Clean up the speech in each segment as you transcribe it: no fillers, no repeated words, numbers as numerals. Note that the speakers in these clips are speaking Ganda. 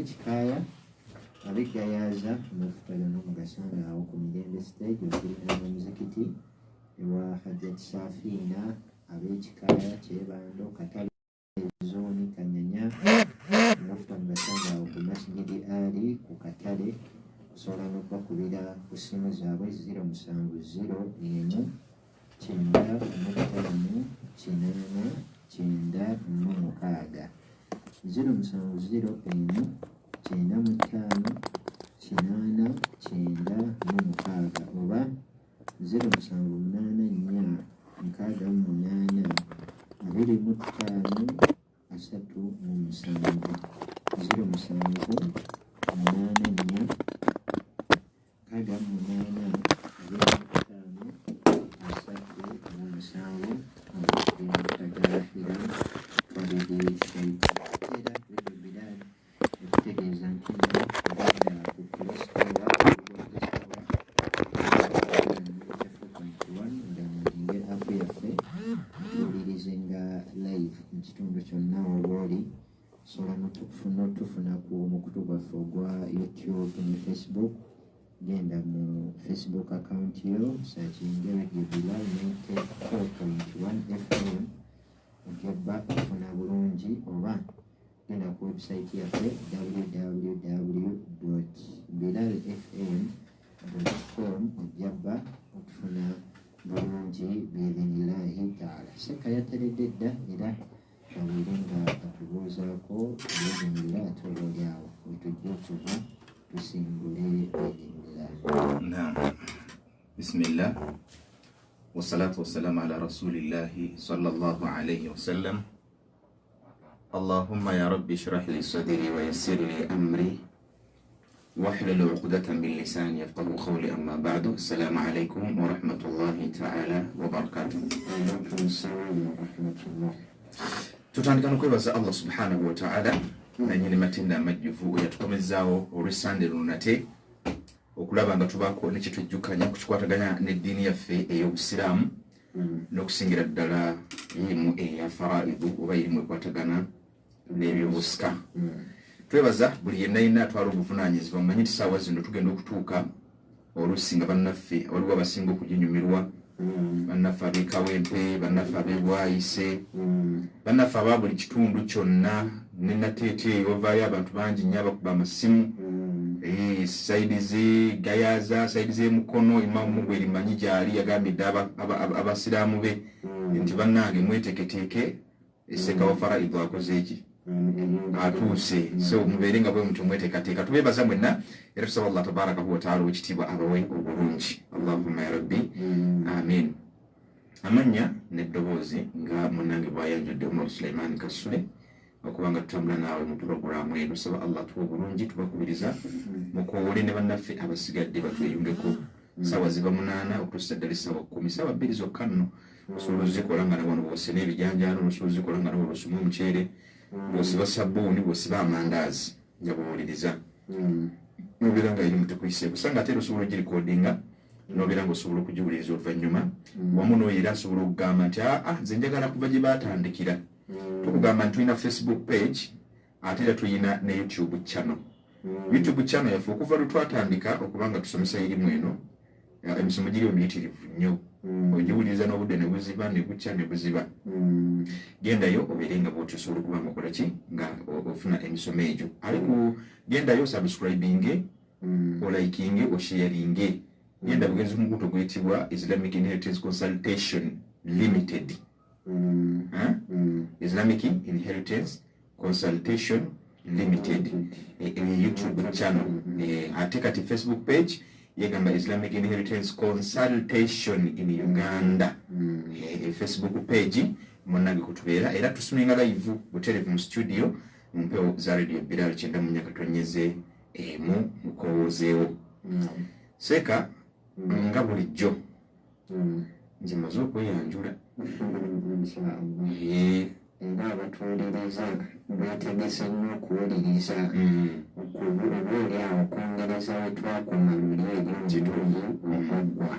ab'ekikaaya abegayaza amafuta gano mugasanga awo ku Mirembe stage okuliraana omuzikiti ewa Hajjat Safina. Ab'ekikaaya Kyebando Katale Zooni Kanyanya amafuta mugasanga awo ku Masjidi Ali ku Katale. Osobola n'okubakubira ku ssimu zaabwe 070-5-8-9-9-6 070-95-8-9-9 oba 'Tufuna ku mukutu gwaffe ogwa YouTube ne Facebook. Genda mu Facebook account yo searchinge Radio Bilal 94.1 FM ojjaba okufuna bulungi, oba genda ku website yaffe www.bilalfm.com ojjaba okufuna bulungi biidhinillahi taala. Seka yateredde dda era kabeere nga atubuuzaako biidhinillah ate olwali awo wetujja okuva tusimbule biidhinillah. Naam. Bismillah wassalatu wassalamu ala rasulillahi sallallahu alayhi wasallam. Allahumma ya rabbi shrah li sadri wa yassir li amri wahlul 'uqdatan min lisani yafqahu qawli, amma ba'du. Assalamu alaykum wa rahmatullahi ta'ala wa barakatuh. Wa alaykum assalam wa rahmatullah. Tutandika n'okwebaza Allah subhanahu wa ta'ala nanyini matinda amajjuvu yatukomezaawo olw'essande luno nate okulaba nga tubaako ne kyetujjukanya kukikwataganya n'eddiini yaffe ey'obusiraamu n'okusingira ddala irimu eya faraidu oba irimu ekwatagana n'ebyobusika. Twebaza buli yenna yenna atwala obuvunaanyizibwa. Mumanyi nti ssaawa zino tugenda okutuuka oluusi nga bannaffe waliwo abasinga okuginyumirwa, bannaffe ab'ekawempe, bannaffe ab'ebwayise, bannaffe aba buli kitundu kyonna ne nateete wavaayo abantu bangi nnyo abakuba amasimu saidi z'egayaza, saidi z'emukono. Imamu gwe limanyi gyali yagambidde abasiraamu be nti bannange mweteketeeke essekawa faraidu akoze eki atuuse, so mubeere nga bwe mutyo mweteekateeka. Tubeebaza mwenna era tusaba Allah tabarakahu wa taala owekitiibwa abawe obulungi. Allahumma ya rabbi amin. Amanya n'eddoboozi nga munnange bw'ayanjudde Omar Sulaiman Kasule okubanga tutambula naawe mu puroguramu eno. Saba Allah tuwa obulungi, tubakubiriza mukoowole ne bannaffe abasigadde batweyungeko. Saawa ziba 8 okutuusa ddala essaawa 10, saawa 2 zokka nno. Osobola ozikola nga nabano bw'osena ebijanjaalo, osobola ozikola nga nabo bw'osuma omuceere, bw'osiba sabbuuni, bw'osiba amandaazi nga bw'owuliriza. Nobeera nga erimu tekuyise busa, nga ate osobola ogirikodinga nobeera nga osobola okugiwuliriza oluvannyuma. Wamu n'oyo era asobola okugamba nti nze njagala kuva gye baatandikira. Tukugamba nti tulina Facebook page ate era tulina ne YouTube channel. YouTube channel yaffe okuva lwe twatandika okubanga tusomesa erimu eno, emisomo giriyo miyitirivu nnyo. Ogiwuliriza n'obudde ne buziba ne bukya ne buziba. Gendayo obeere nga bw'otyo osobola okuba nga okola ki nga ofuna emisomo egyo. Ariko gendayo subscribinge, olikinge, osharinge. Genda bugenzi ku mukutu oguyitibwa Islamic Inheritance Consultation Limited. Islamic Inheritance Consultation Limited YouTube channel. Ate kati Facebook page yegamba Islamic Inheritance Consultation in Uganda. Facebook page munnange kutubeera era tusuminga live buterevu mu studio mu mpeo za Radio Bilal 9 emu mukowoozeewo. Seka nga bulijjo nze maze okweyanjula era abatuwuliriza beetegese nnyo okuwuliriza okuoli awo okwongereza we twakoma luli eryomulungi omuggwa.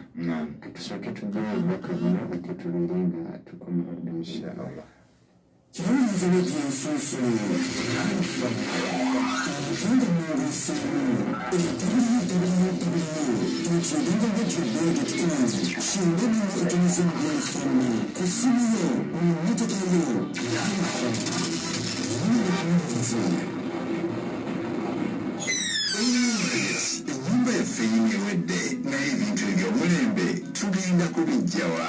Katusooke tujjawo obubaka buno ate tubeere nga tukoma inshallah. Enyumba yaffe yinyewedde naye ebintu eby'omulembe tugenda kubijjawa.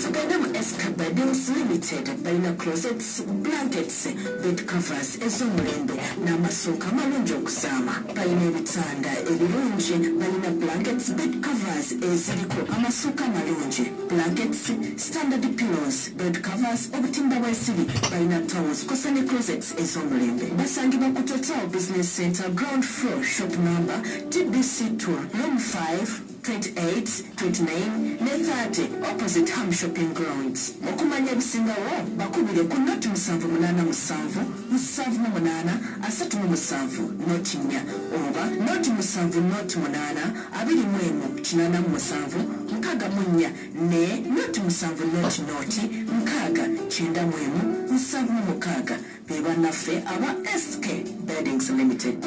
Tugenda mu Escapa Deals Limited balina closets, blankets, bed covers ez'omulembe n'amasooka amalungi okuzaama. Balina ebitanda ebirungi, balina blankets, bed covers eziriko amasooka amalungi, blankets, standard pillows, bed covers, obutimba bw'ensiri, balina towels kosa ne closets ez'omulembe. Basangibwa ku Total Business Center ground floor shop number TBC2 room 5 28, 29 ne 30 opposite Ham Shopping Grounds. Okumanya ebisingawo bakubire ku noti 787 778 37 noti 4 oba noti 7 noti 8 21 87 64 ne noti 7 noti 6 beba naffe aba SK Beddings Limited.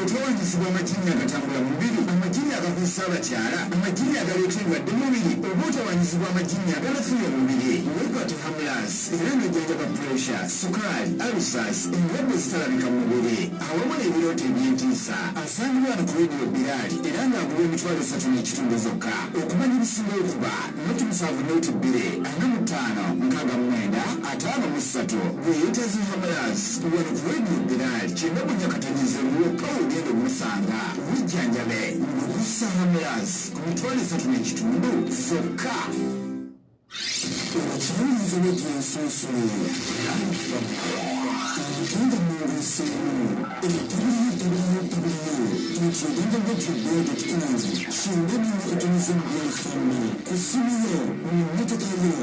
Otwawanyizibwa amajinya agatambula mu mubiri, amajinya agakozesa abakyala, amajinya agaleetebwa dde mubiri, oba otawanyizibwa amajinya agalafuye omubiri. Wekwate Hamlas era n'ojjanjaba pressure, sukaali, ulcers, endwadde ezitalabika mu mubiri awamu n'ebirooto eby'entiisa. Asangibwa wano ku Radio Biraali era ng'agulwa emitwalo 3.5 zokka. Okumanya ebisinga okuba noti 7 noti 2 45 63 weeyitazi Hamlas wano ku Radio Biraali kyenda munyakatanyize lwokka ogenda omusanga mujjanjabe ng'okussa Hamlas ku mitwalo 3.5 zokka. Okibulizo n'egyensunsule Agenda munguseemu www.agenda.com shinga n'ennyikatanizo mu byafaamu ku ssimu yo mu mmotoka yo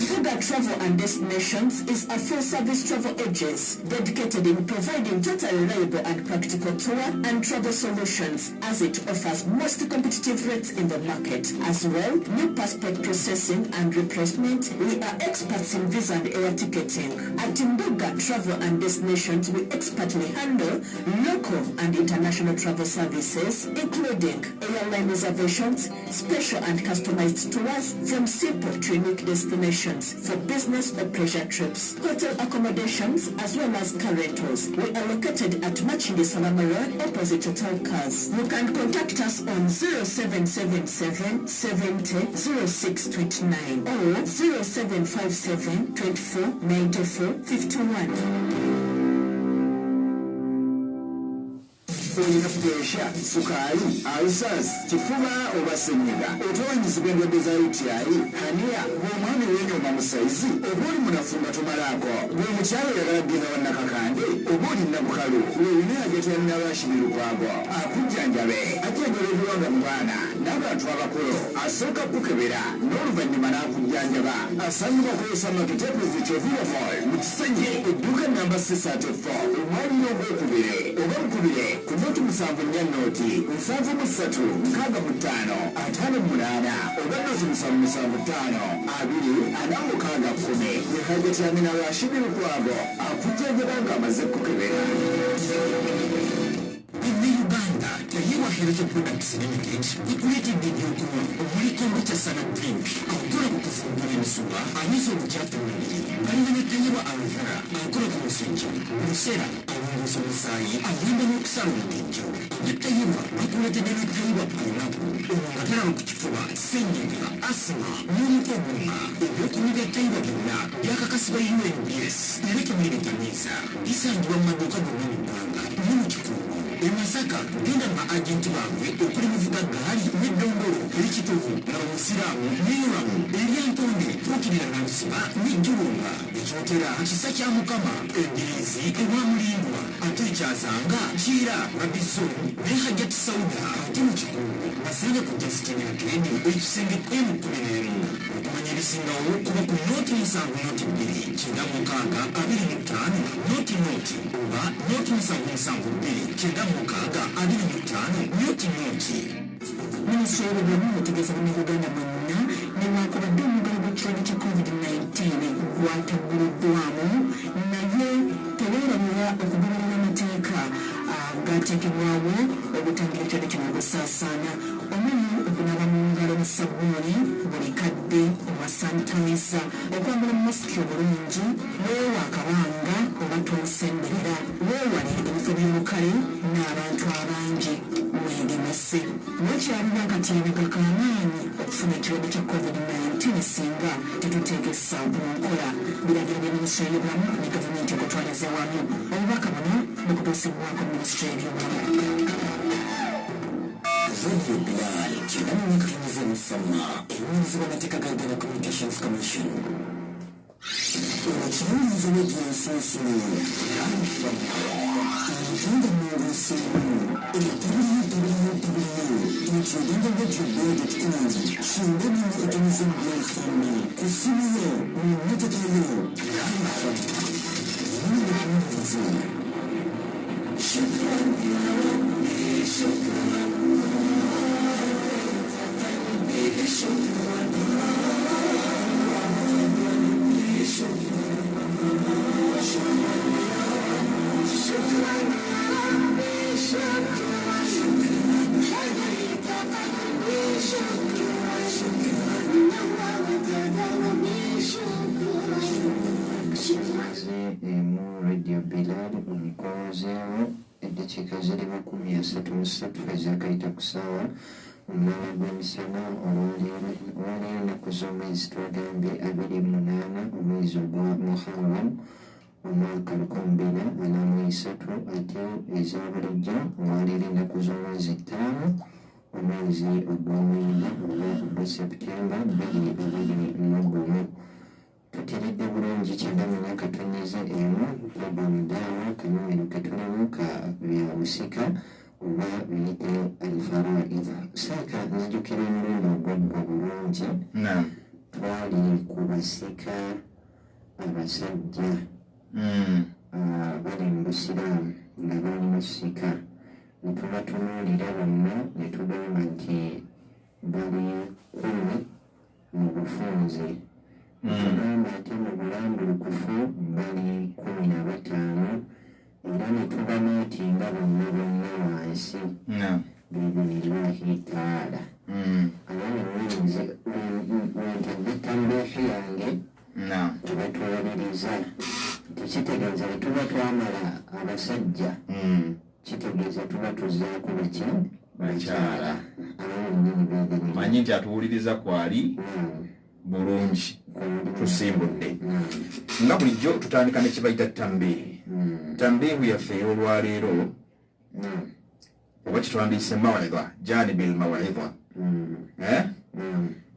Buga Travel and Destinations is a full-service travel agency dedicated in providing totally reliable and practical tour and travel solutions, as it offers most competitive rates in the market. As well, new passport processing and replacement. We are experts in visa and air ticketing. At Buga Travel and Destinations, we expertly handle local and international travel services, including airline reservations, special and customized tours from simple to unique destinations for business or pleasure trips, hotel accommodations, as well as car rentals. We are located at Machindi Salama Road, opposite Total Cars. You can contact us on 0777 70 0629 or 0757 24 94 51. Olina pressure, sukaali, ulcers, kifuba oba ssenyiga, otawanyizibwa endwadde za UTI, hernia, bw'omwami weenyooma mu sayizi, oba oli munafumba tomalaako, bw'omukyala oyagala kugenda wannakakande, oba oli nnabukalu, weewine ageteyanira abaashibirukwago, akujjanjabe, ajjanjaba ebiwanga mu baana, n'abantu abakulu, asooka kukebera, n'oluvannyuma n'akujjanjaba, asangibwa kukozesa makitepuzi kyovirovol, mu kisenyi, edduuka namba 634, omwaliiro ogwokubiri, oba mukubire, ku noti 7 nnya noti 73 65 58 oba noti 775 2 46 yekajjatyamina lwashibirukwago akujjanjaba ng'amaze kukebera. Uganda Tayiwa Health Products Limited ikuletedde ebyokunywa omuli kombucha salad drink akola ku kufumbula emisuwa anyiza obukyafu mu mubiri. Balina ne Tayiwa aloe vera akola ku musujja olusera alongosa omusaayi ayamba n'okusala omutijjo. Ne Tayiwa akuletedde ne Tayiwa pineapple ono nga talaba ku kifuba, ssenyiga, asima n'omutwe ogumma. Ebyokunywa bya Tayiwa byonna byakakasibwa UNBS era temuliritamiiza. Bisangibwa mu maduuka gonna mu ggwanga ne mu kikungu. Masaka genda na agenti baabwe okuli muvuga gaali n'eddongolo erikituufu nga omusiraamu n'eyolamu eryantonde tuukirira nalusiba n'ejjulunga ekyotera kisa kya mukama endiriizi ewamulindwa ate ekyazanga kiira rabizoni ne hajjati sauda ate mu kikungu basanga ku Justin Akeni ekisenge M11 okumanya ebisingawo kuba ku noti 7 noti 2 kyenda mukaaga 25 noti oba noti 772 kyenda mukaaga 25 noti. Minisitule y'Obulamu etegeeza mu Uganda mwonna ne Mwakuba okugoberera amateeka gateekebwawo obutangira ekirwadde kino okusaasaana omulimu okunaba mu ngalo mu sabbuuni buli kadde oba sanitayiza okwambala masiki obulungi weewa akabanga oba tosemberera weewale ebifo by'olukale n'abantu abangi weegemese wekyalina akatyabaga k'amaanyi okufuna ekirwadde kya covid-19 singa tetuteekesa mu nkola biragiro bya minisitule y'obulamu ne gavumenti okutwaliza wamu obubaka buno bukutuusibwako minisitule y'obulamu. Radio Bilal, Kidamu Nikriza Musama, Emunzi Wanatika Gagana Communications Commission. Unachimuzi Radio Sosio, Live from Nintendo Movie Solo, www.nintendo.com, Shindani Organism Bill Family, Kusuyo, Unatakayo, Live from Nintendo. Shukran, Shukran. Radio Bilal omukozeewo eddakiika ziri 33 ezakayita ku ssaawa omulala gw'emisana olwaleero ennaku z'omwezi twagambye 28 omwezi ogwa Muharram omwaka 2043 ate ez'obulijjo olwaleero ennaku z'omwezi 5 omwezi ogw'omwenda ogwa Septemba 2021. Tuteredde bulungi kyendamanya katonyeze emu programu daawa kanumero ketulimu ka byabusika oba biyite alfaraid saaka nzijukira omulundi ogwaggwa bulungi twali ku basika abasajja bali mu busiraamu nga balina sika ne tubatunuulira bonna ne tugamba nti bali 10 mu bufunze tugamba ate mu bulambulukufu bali 15 era ne tubamaatinga bonna wansi biidhinillahi taala. Abaana muyinza wentadde tambeefi yange tubatuwaliriza tekitegeeza bwe tuba twamala abasajja kitegeeza tuba tuzzaako baki bakyala manyi nti atuwuliriza kwali bulungi tusimbudde nga bulijjo tutandika ne kibayita tambiihu yaffe ey'olwaleero oba kitwandiise mawidha janibil mawidha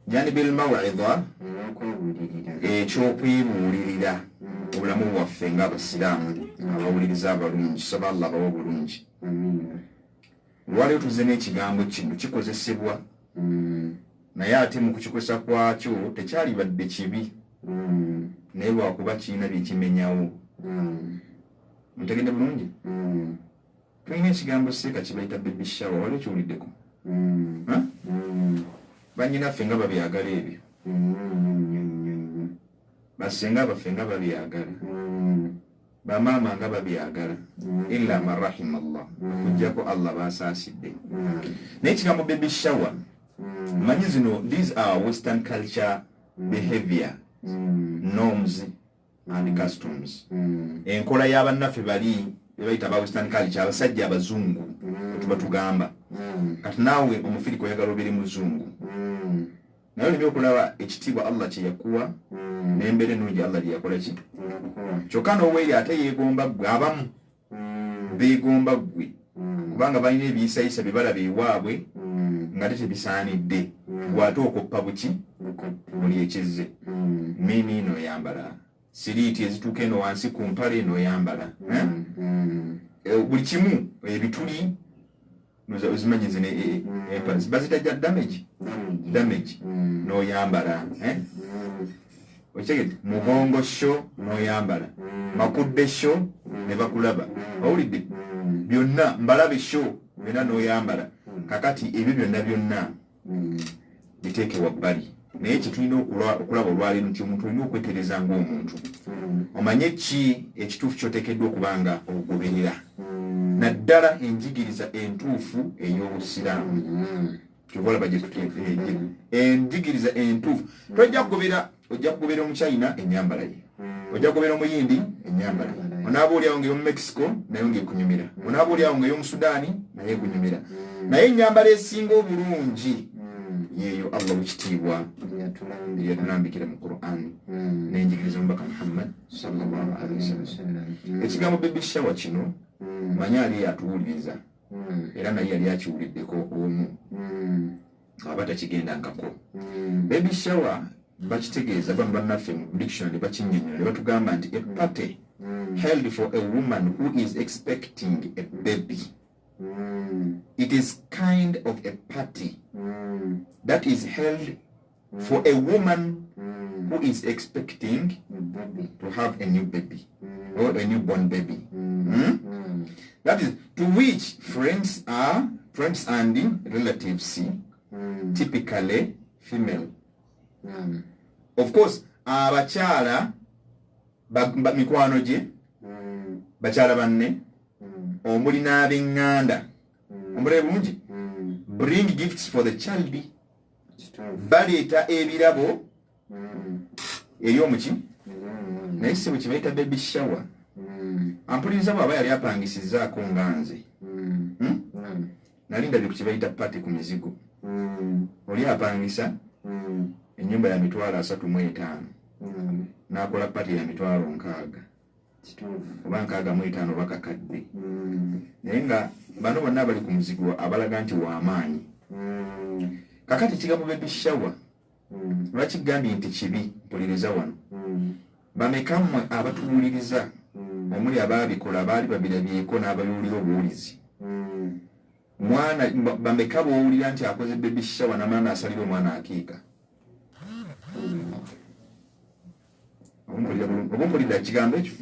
janibil mawidha ekyokwebuulirira obulamu bwaffe ng'abasiraamu abawuliriza abalungi saba Allah abawa obulungi. Olwaleero tuzze n'ekigambo kino kikozesebwa naye ate mu kukikozesa kwakyo tekyalibadde kibi naye lwakuba kirina byekimenyawo. Mutegedde bulungi? Tulina ekigambo seeka kibayita baby shower, waliwo kiwuliddeko? Bannyinaffe nga babyagala ebyo, basenga baffe nga babyagala, bamaama nga babyagala, illa man rahima Allah, okuggyako Allah baasaasidde. Naye ekigambo baby shower, manyi zino, these are Western culture behavior, norms and customs. Enkola y'abannaffe bali bebayita aba Western culture, abasajja abazungu tuba tugamba. Kati naawe omufirika oyagala obiri muzungu, naye olina okulaba ekitiibwa Allah kye yakuwa n'embeera ennungi Allah gye yakola ki. Kyokka n'obweri ate yeegomba ggwe, abamu beegomba ggwe kubanga balina ebiyisayisa bye balaba ewaabwe nga te tebisaanidde, gw'ate okoppa buki buli ekizze. Mini n'oyambala, siriiti ezituuka eno wansi ku mpale n'oyambala, buli kimu ebituli ozimanyi zino bazitajja damage n'oyambala, okitegedde, mugongo sho n'oyambala, makudde sho ne bakulaba, owulidde, byonna mbalabe sho byonna n'oyambala. Kakati ebyo byonna biteeke wabbali, naye kitulina okulaba olwaleero nti omuntu olina okwetereza ng'omuntu omanye ki ekituufu kyoteekeddwa okubanga ogoberera naddala enjigiriza entuufu ey'obusiraamu kyova olaba gyetuteekeeje enjigiriza entuufu tojja kugobera omuchina ennyambala ye ojja kugobera omuyindi ennyambala onaaba oliawo ng'eyomu mexico naye ng'ekunyumira onaaba oliawo ng'eyomu sudaani naye ekunyumira naye ennyambala esinga obulungi yeeyo allah wekitiibwa yatulambikira mu qur'ani n'enjigiriza omubaka muhammad sallallahu alaihi wasallam ekigambo baby shower kino manye ali yatuwuliriza era naye yali akiwuliddeko omu aba takigendangako baby shower bakitegeeza bamu bannaffe mu dictionary bakinnyonnyola ne batugamba nti a party held for a woman who is expecting a baby. It is kind of a party that is held for a woman who is expecting to have a new baby or a newborn baby. That is to which friends and relatives, typically female. Of course, abakyala mikwano gye bakyala banne omuli n'ab'eŋŋanda omulebe bulungi bring gifts for the child baleeta ebirabo eri omuki naye si bwe kibayita baby shower ampuliriza bw'aba yali apangisizaako nga nze nali ndabye ku kibayita party ku mizigo oli apangisa ennyumba ya mitwalo 35 n'akola party ya mitwalo 6 oba 65 bakakadde naye nga bano bonna bali ku muzigo abalaga nti w'amaanyi kakati kigambo baby shower lwakigambye nti kibi mpuliriza wano bamekammwe abatuwuliriza omuli abaabikola baali babirabyeko n'ababiwulira obuwulizi mwana bameka bw'owulira nti akoze baby shower n'amana asalira omwana akiika obumpulira kigambo ekyo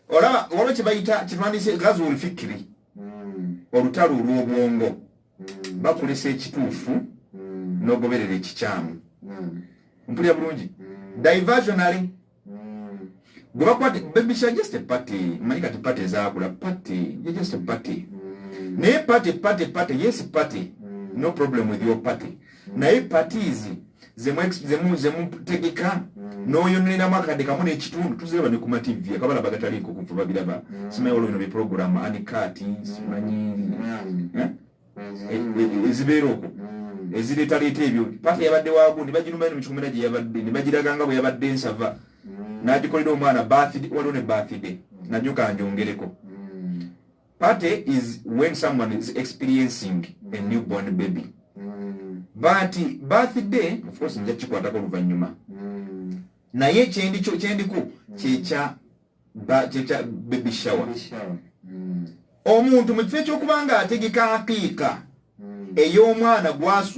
olaba waliwo kyebayita kitwandise gazul fikiri olutalo olw'obwongo bakulesa ekituufu n'ogoberera ekikyamu mpulira bulungi diversionary gwe bakwate baby shower just a party manyi kati party ezaakula party you're just a party naye party yes party no problem with your party naye parties zemutegeka n'oyoneramu akadde kamu n'ekitundu tuziraba ne ku mativi akabala bagataliiko kuva babiraba simanyi olwo bino biprogrammu anikati simanyi ezibeera okwo ezireetaleeta ebyo pati yabadde waagundi bagirumba eno mukikomera gye yabadde ne bagiraganga bwe yabadde nsava n'agikolera omwana birthday waliwo ne birthday nanyo kanjongereko party is when someone is experiencing a newborn baby but birthday of course nja kikwatako oluvannyuma naye kyendiko kyekya baby shower omuntu mu kifo ekyokubanga ategeka aqiika ey'omwana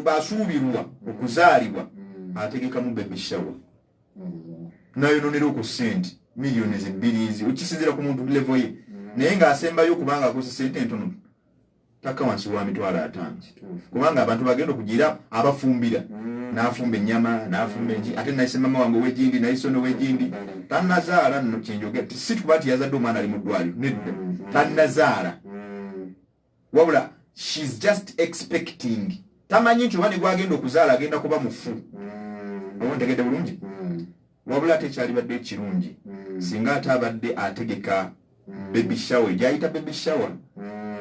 basuubirwa okuzaalibwa ategekamu baby shower nayononera ku sente miliyoni 2 okisinzira ku muntu level ye naye ng'asembayo okubanga akoze sente entono taka wansi wa mitwalo 5 kubanga abantu bagenda okugira abafumbira n'afumba ennyama n'afumba enki ate nayise mama wange ow'egindi nayise ono ow'egindi tannazaala nno kyenjogera si tukuba nti yazadde omwana ali mu ddwaliro nedda tannazaala wabula she's just expecting tamanyi nti oba ne gwagenda okuzaala agenda kuba mufu oba ntegedde bulungi wabula ate kyalibadde ekirungi singa ate abadde ategeka baby shower gyayita baby shower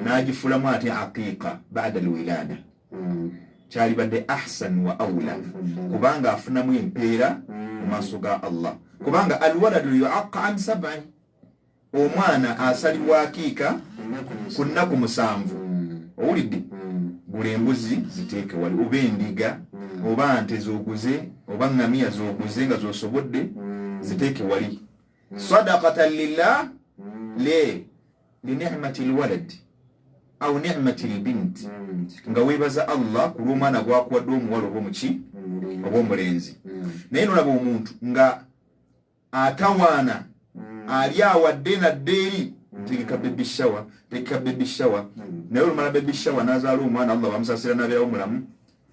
n'agifulamu ate aqiiqa baada alwilada kyalibadde ahsan wa awla kubanga afunamu empeera mu maaso ga allah kubanga alwaladu yuaqa an 7 omwana asalibwa aqiiqa ku nnaku 7 owulidde gula embuzi ziteeke wali oba endiga oba nte z'oguze oba ngamiya z'oguze nga z'osobodde ziteeke wali sadaqatan lillah linihmati lwalad au ni'mati lbint nga weebaza allah ku lw'omwana gwakuwadde omuwala oba omuki oba omulenzi naye nolaba omuntu nga atawaana ali awadde nadde eri tegeka baby shower naye olumala baby shower n'azaala omwana allah bamusasira n'abeerawo mulamu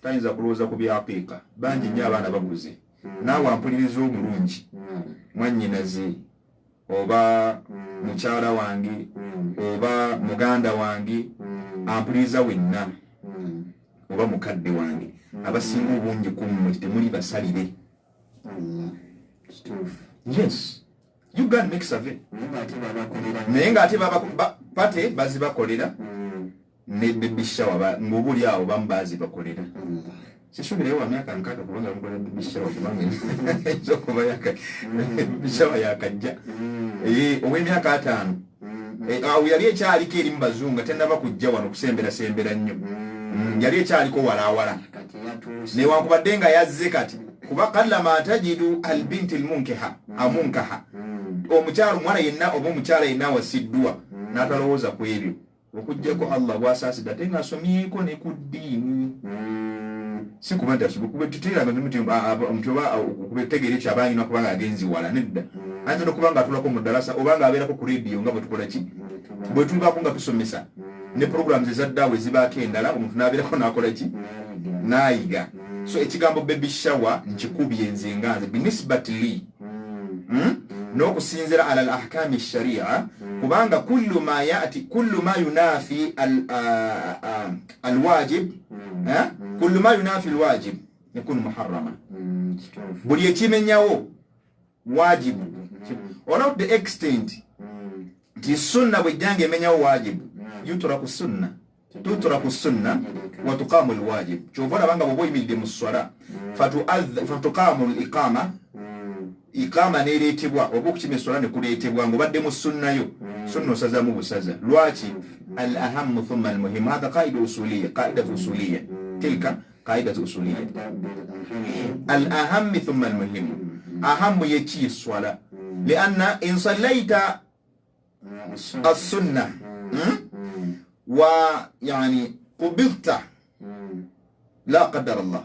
tayinza kulowooza ku byapiika bangi nnyo abaana baguze naawe ampuliriza omulungi mwannyinaze oba mukyala wange oba muganda wange ampuliriza wenna oba mukadde wange abasinga obungi kummwe temuli basalire. Yes, you can make survey naye ng'ate pate bazibakolera ne baby shower ng'obuli awo bamu bazibakolera. Sisubireyo wa myaka nkaaga kubanga bamukolera baby shower kubanga eyinza okuba baby shower yakajja ow'emyaka 5 awo yali ekyaliko eri mu bazungu nga tennaba kujja wano kusemberasembera nnyo yali ekyaliko walaawala newankubadde nga yazze kati kuba kallama tajidu albinti almunkiha amunkaha omukyalo mwana yenna oba omukyala yenna wasiddwa n'atalowooza ku ebyo okuggyako Allah bw'asaasidde ate ng'asomyeko ne ku ddiini si kuba nti tuteeranga omuntu oba okubetegeera ekyo aba alina kuba ng'agenzi wala nedda ayinza n'okuba ng'atulako mu ddalasa oba ng'abeerako ku leediyo nga bwe tukola ki bwe tulibako nga tusomesa ne programu ezaddaabwe zibaako endala omuntu n'abeerako n'akola ki n'ayiga. So ekigambo baby shower nkikubye nze nganze binisbati li n'okusinzira ala al ahkami sharia kubanga kullu ma yunafi al wajib kullu ma yunafi al wajib yakun muharrama buli ekimenyawo wajibu wala the extent nti sunna bwejjanga emenyawo wajibu yutraku sunna tutraku sunna wa tuqamu al wajib kyova banga bwo yimidde mu swala fatuqamu al iqama neeretebwa oba okukima essola ne kuleetebwa ng'obadde mu sunnayo sunna osazamu busaza lwaki al ahamu thumma al muhim hada qaidatu usuliya tilka qaidatu usuliya al ahami thumma al muhim ahamu yeki swala lianna in sallaita as-sunnah wa yani qubilta la qadar Allah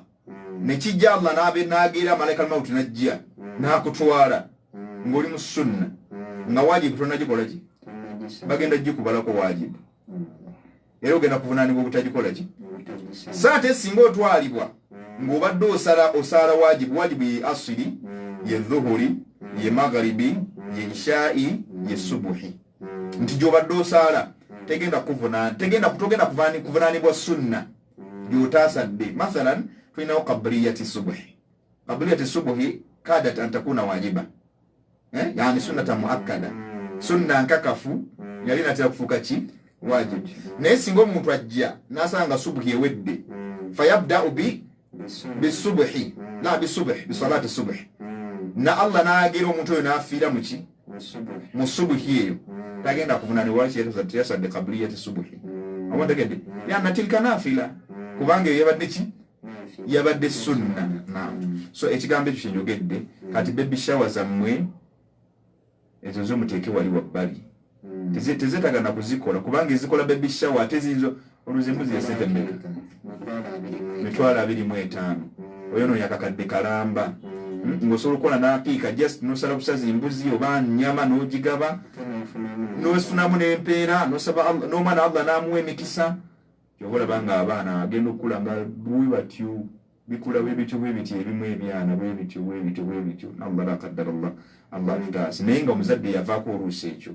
nekijja Allah n'agira malaika al-maut najja nakutwala ng'oli mu sunna nga wajibu tonagikola ki bagenda gikubalako wajibu era ogenda kuvunaanibwa obutagikola ki saate singa otwalibwa ng'obadde osala wajibu ye asiri ye dhuhuri ye magharibi ye ishai ye subuhi nti gy'obadde osala togenda kuvunaanibwa sunna gy'otaasadde. Mathalan tulinawo qabliyati subuhi kadat an takuna wajiba yani sunnata muakkada sunna nkakafu yali natera kufuuka ki wajibu naye singa omuntu ajja n'asanga subuhi ewedde fayabda'u bisubuhi la bisalati subuhi na Allah n'agira omuntu oyo n'afiira mu ki mu subuhi eyo tagenda kuvunaanibwa lwaki yasadde qabliyati subuhi awantegedde yana tilka nafila kubanga eyo yabadde ki yabadde sunna. So ekigambo ekyo kyenjogedde kati baby shower zammwe ezo zomuteeke wali wabbali tezetagana kuzikola kubanga ezikola baby shower ate zinzo oluzimuzi yesente mmeka 25,000 oyo no yakakadde kalamba ng'osobola okukola n'apiika just nosala kusaza embuzi oba nnyama n'ogigaba n'ofunamu n'empeera n'omwana Allah n'amuwa emikisa kyobola nga abaana agenda okukula nga bwe batyo bikula bwe bityo ebimu ebyana bwe bityo Allah la qaddara Allah tutaasi naye nga omuzadde yavaako oluusi ekyo.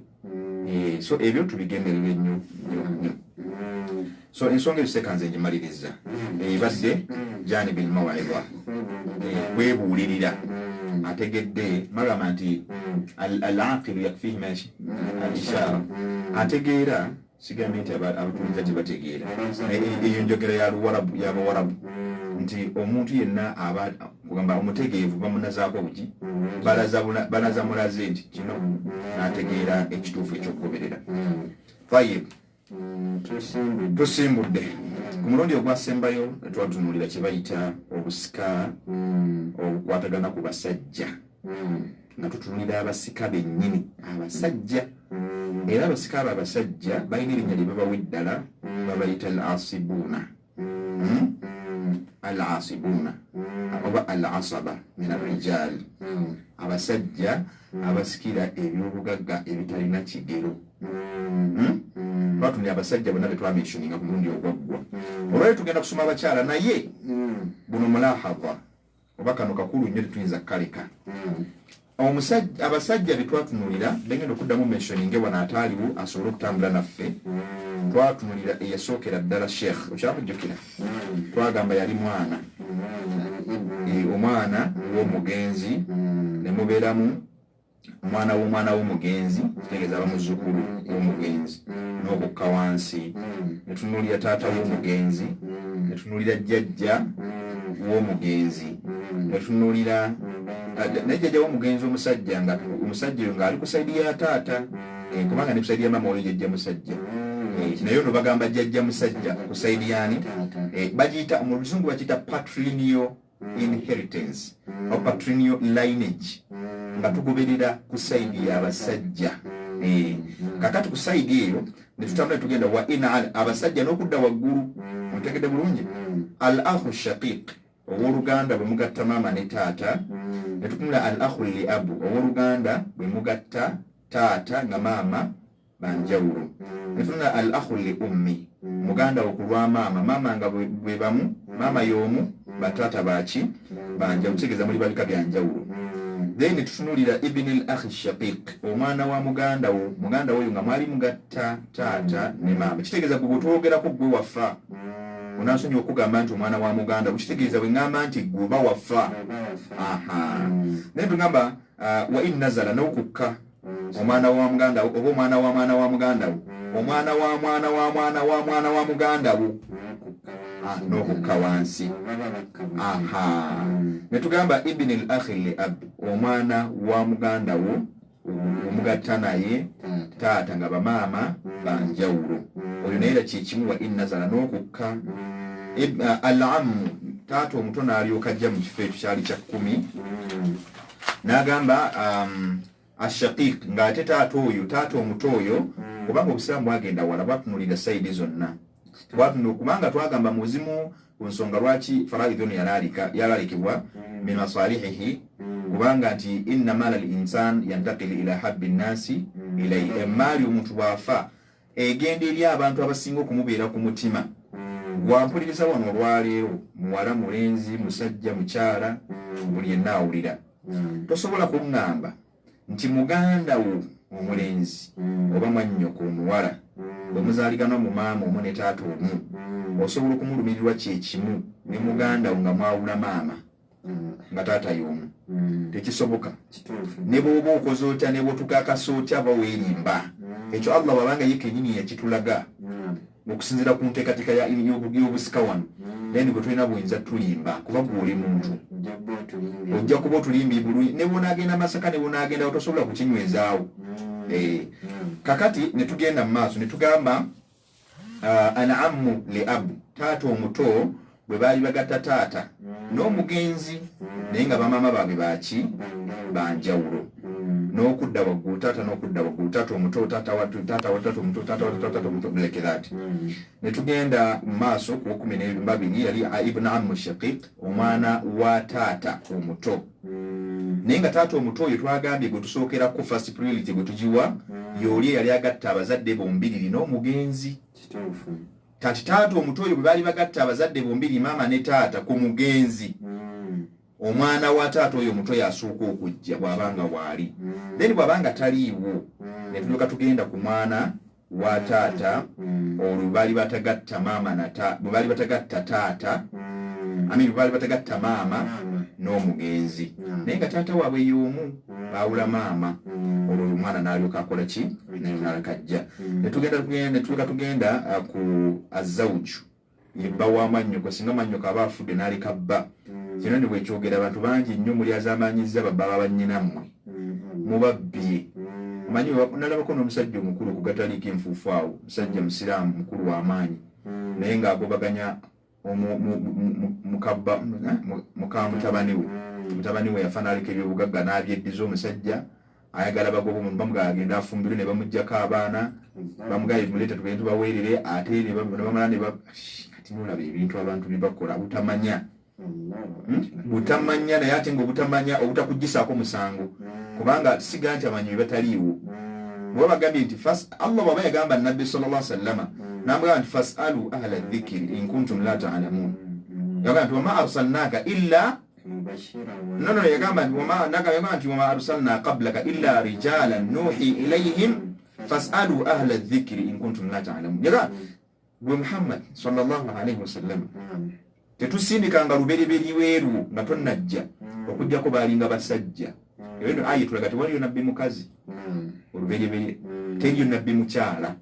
So ebyo tubigenderera ennyo. So ensonga ebiseka nze ngimaliriza ebadde janibil maw'idha kwebuulirira ategedde magamba nti al-aqilu yakfihi mashi al-ishara ategeera sigambye nti abatuliza tebategeera eyo njogera y'abawarabu nti omuntu yenna kugamba omutegeevu bamunazaako buki balaza mulaze nti kino n'ategeera ekituufu ekyokugoberera. Tayib tusimbudde ku mulundi ogwasembayo twatunuulira kye bayita obusika obukwatagana ku basajja nga tutunulira abasika bennyini abasajja era abasika abo abasajja balina erinnya lye babawa eddala babayita al-asibuna oba al-asaba min ar-rijal abasajja abasikira ebyobugagga ebitalina kigero twatunira abasajja bonna betwamentioninga ku mulundi ogwaggwa olwali tugenda kusoma abakyala naye buno mulahava oba kano kakulu nnyo tetuyinza kukaleka abasajja betwatunulira begenda okuddamu mentioninge wano ataaliwo asobole okutambula naffe twatunulira eyasookera ddala sheekh okyamujjukira twagamba yali omwana w'omugenzi ne mubeeramu omwana w'omugenzi kitegeeza abamuzzukulu w'omugenzi n'okukka wansi netunulira taata w'omugenzi netunulira jjajja w'omugenzi netunulira nejjajja w'omugenzi omusajja nga omusajja oyo ng'ali ku saidi ya taata kubanga ne ku saidi ya maama oyo jjajja musajja naye ono bagamba jjajja musajja ku saidi yani bagiyita mu luzungu bakiyita patrilineal inheritance or patrilineal lineage nga tugoberera ku saidi y'abasajja kakati ku saidi eyo netutambula tugenda wa ina abasajja n'okudda waggulu mutegedde bulungi al akhu shaqiq owooluganda bwe mugatta maama ne taata netutunula al akhu li abu owooluganda bwe mugatta taata nga maama banjawulo netunula al akhu li ummi muganda okulwa maama nga bwe bamu maama y'omu bataata baki banjawulo kitegeeza muli babika byanjawulo then tutunulira ibn al akhi shaqiq omwana wa muganda oyo nga mwali mugatta taata ne maama kitegeeza gwe twoogerako gwe wafa onansonyiwa okugamba nti omwana wa muganda kitegeeza bwe ngamba nti gwe oba wafa naye tugamba wa in nazala n'okukka omwana wa muganda oba omwana wa mwana wa muganda wo omwana wa mwana wa mwana wa mwana wa muganda wo n'okukka wansi netugamba ibn al akhi li ab omwana wa muganda wo omugatta naye taata nga bamaama banjawulo oyo naye era kyekimu wa in nazala n'okukka al ammu taata omuto n'alyoka ajja mu kifo ekyo kyali kya 10 n'agamba ashaqiq ng'ate taata omuto oyo kubanga obusiraamu bwagenda wala bwatunulira saidi zonna kubanga twagamba muzimu ku nsonga lwaki faraidhi ono yalalikibwa min masalihihi kubanga nti inna mala al insan yantakili ila habbi nnasi ilai emaali omuntu bwafa egenda eri abantu abasinga okumubeera ku mutima wampuliriza wano olwaleero muwala mulenzi musajja mukyala buli yenna awulira tosobola kuŋŋamba nti muganda wo omulenzi oba mwannyoko omuwala bwemuzaaliganwa mu maama omu ne taata omu osobola okumulumirirwa kyekimu ne muganda wo nga mwawula maama nga taata y'omu tekisoboka ne bw'oba okoze otya ne bw'otukakasa otya aba weerimba ekyo allah bwabanga ye kennyini yakitulaga okusinziira ku nteekateeka y'obusika wano naye bwe tulina buyinza tulimba kuba gw'oli muntu ojja kuba otulimbi bulungi ne bw'onaagenda masaka ne bw'onaagenda tosobola kukinywezaawo kakati ne tugenda mu maaso ne tugamba ana ammu li abu taata omuto bwe baali bagatta taata n'omugenzi naye nga bamaama baabwe baki banjawulo n'okudda waggulu taata n'okudda waggulu taata omuto taata wa taata omuto taata wa taata omuto like that ne tugenda mu maaso ku 12 yali ibn ammu shaqiq omwana wa taata omuto naye nga taata omuto oyo twagambye gwe tusookerako first priority gwe tugiwa y'oli eyali agatta abazadde bombiriri n'omugenzi kati taata omuto oyo bwe baali bagatta abazadde bombiri maama ne taata ku mugenzi omwana wa taata oyo omuto yasooka okujja bw'abanga waali then bw'abanga taliiwo ne tulyoka tugenda ku mwana wa taata olwo baali batagatta maama bwe baali batagatta taata bwe baali batagatta maama n'omugenzi naye nga taata waabwe y'omu baawula maama olwo omwana n'alyoka akola ki n'alakajja netulyoka tugenda ku azawuju yebba wa mannyoko singa mannyoko aba afudde n'aleka bba kino ne bwekyogera abantu bangi nnyo muli azamanyiza babba babannyinammwe mubabbye manyi nalabako n'omusajja omukulu ku gataliiko enfuufu awo musajja musiraamu mukulu w'amaanyi naye ng'agobaganya mutabani we yafa n'aleka ebyobugagga n'abyeddiza omusajja ayagala bagoba omuntu bamugala agenda afumbirwe ne bamuggyako abaana bamugaye muleeta tugende tubaweerere ate ne bamala kati nolaba ebintu abantu bye bakola butamanya naye ate ng'obutamanya obutakugisaako musango kubanga siga nti amanyi bye bataliiwo bwe bagambye nti Allah bw'aba yagamba nabbi sallallahu alaihi wasallam n'amugamba nti fas'alu ahla dhikri in kuntum la ta'lamun yagamba nti wama arsalnaka illa no yagamba nti wama arsalna qablaka illa rijalan nuhi ilayhim fas'alu ahla dhikri in kuntum la ta'lamun yagamba bwe Muhammad sallallahu alaihi wasallam tetusindikanga luberiberi weeru nga tonnajja okujjako baalinga basajja eno ayi tulaga tewaliyo nabbi mukazi oluberiberi teriyo nabbi mukyala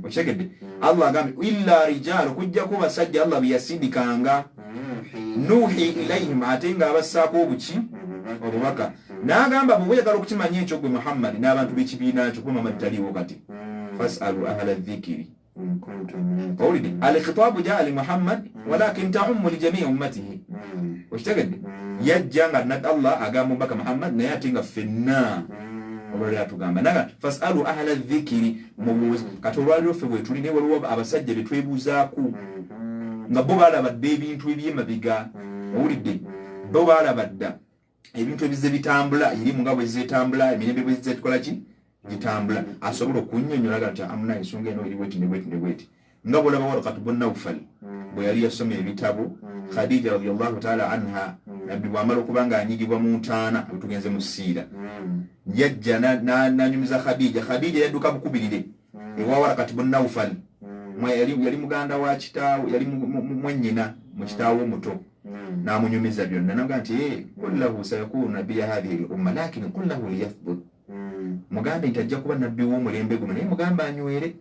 okitegedde Allah agambye illa rijal okujjako basajja Allah beyasindikanga nuhi ilayhim ate nga abassaako obuki obubaka n'agamba bwe oyagala okukimanya ekyo gwe Muhammad n'abantu b'ekibiina kyo kuba mataliwo kati fas'alu ahla dhikri أولد الخطاب جاء لمحمد ولكن تعم لجميع أمته واشتغل يجعل ند الله أقام بك محمد نياتي في النار ولا تقام نعم فاسألوا أهل الذكر موز كتوالو في ويتولي نولو أبسجل تويبو زاكو نبوبا على بد بيبي تويبي مبيغا أولد بوبا على بد ebintu ebize bitambula iri mungabo ezitambula emirembe bwezite tukolachi gitambula asobola okunyonyola nti amuna ensonga eno eri weti ne weti nga bolaba Warqat ibn Nawfal bwe yali yasoma ebitabo Khadija radiyallahu ta'ala anha nabbi bwamala okubanga anyigibwa mu ntaana tugenze mu siira yajja nanyumiza Khadija yadduka bukubirire ewa Warqat ibn Nawfal yali muganda wa kitaawo yali mwennyina mu kitaawo muto namunyumiza byonna naga nti kullahu sayakunu nabiyya hadhihi al-umma lakin kullahu liyathbut muganda itajja kuba nabbi w'omulembe guno naye mugamba anywere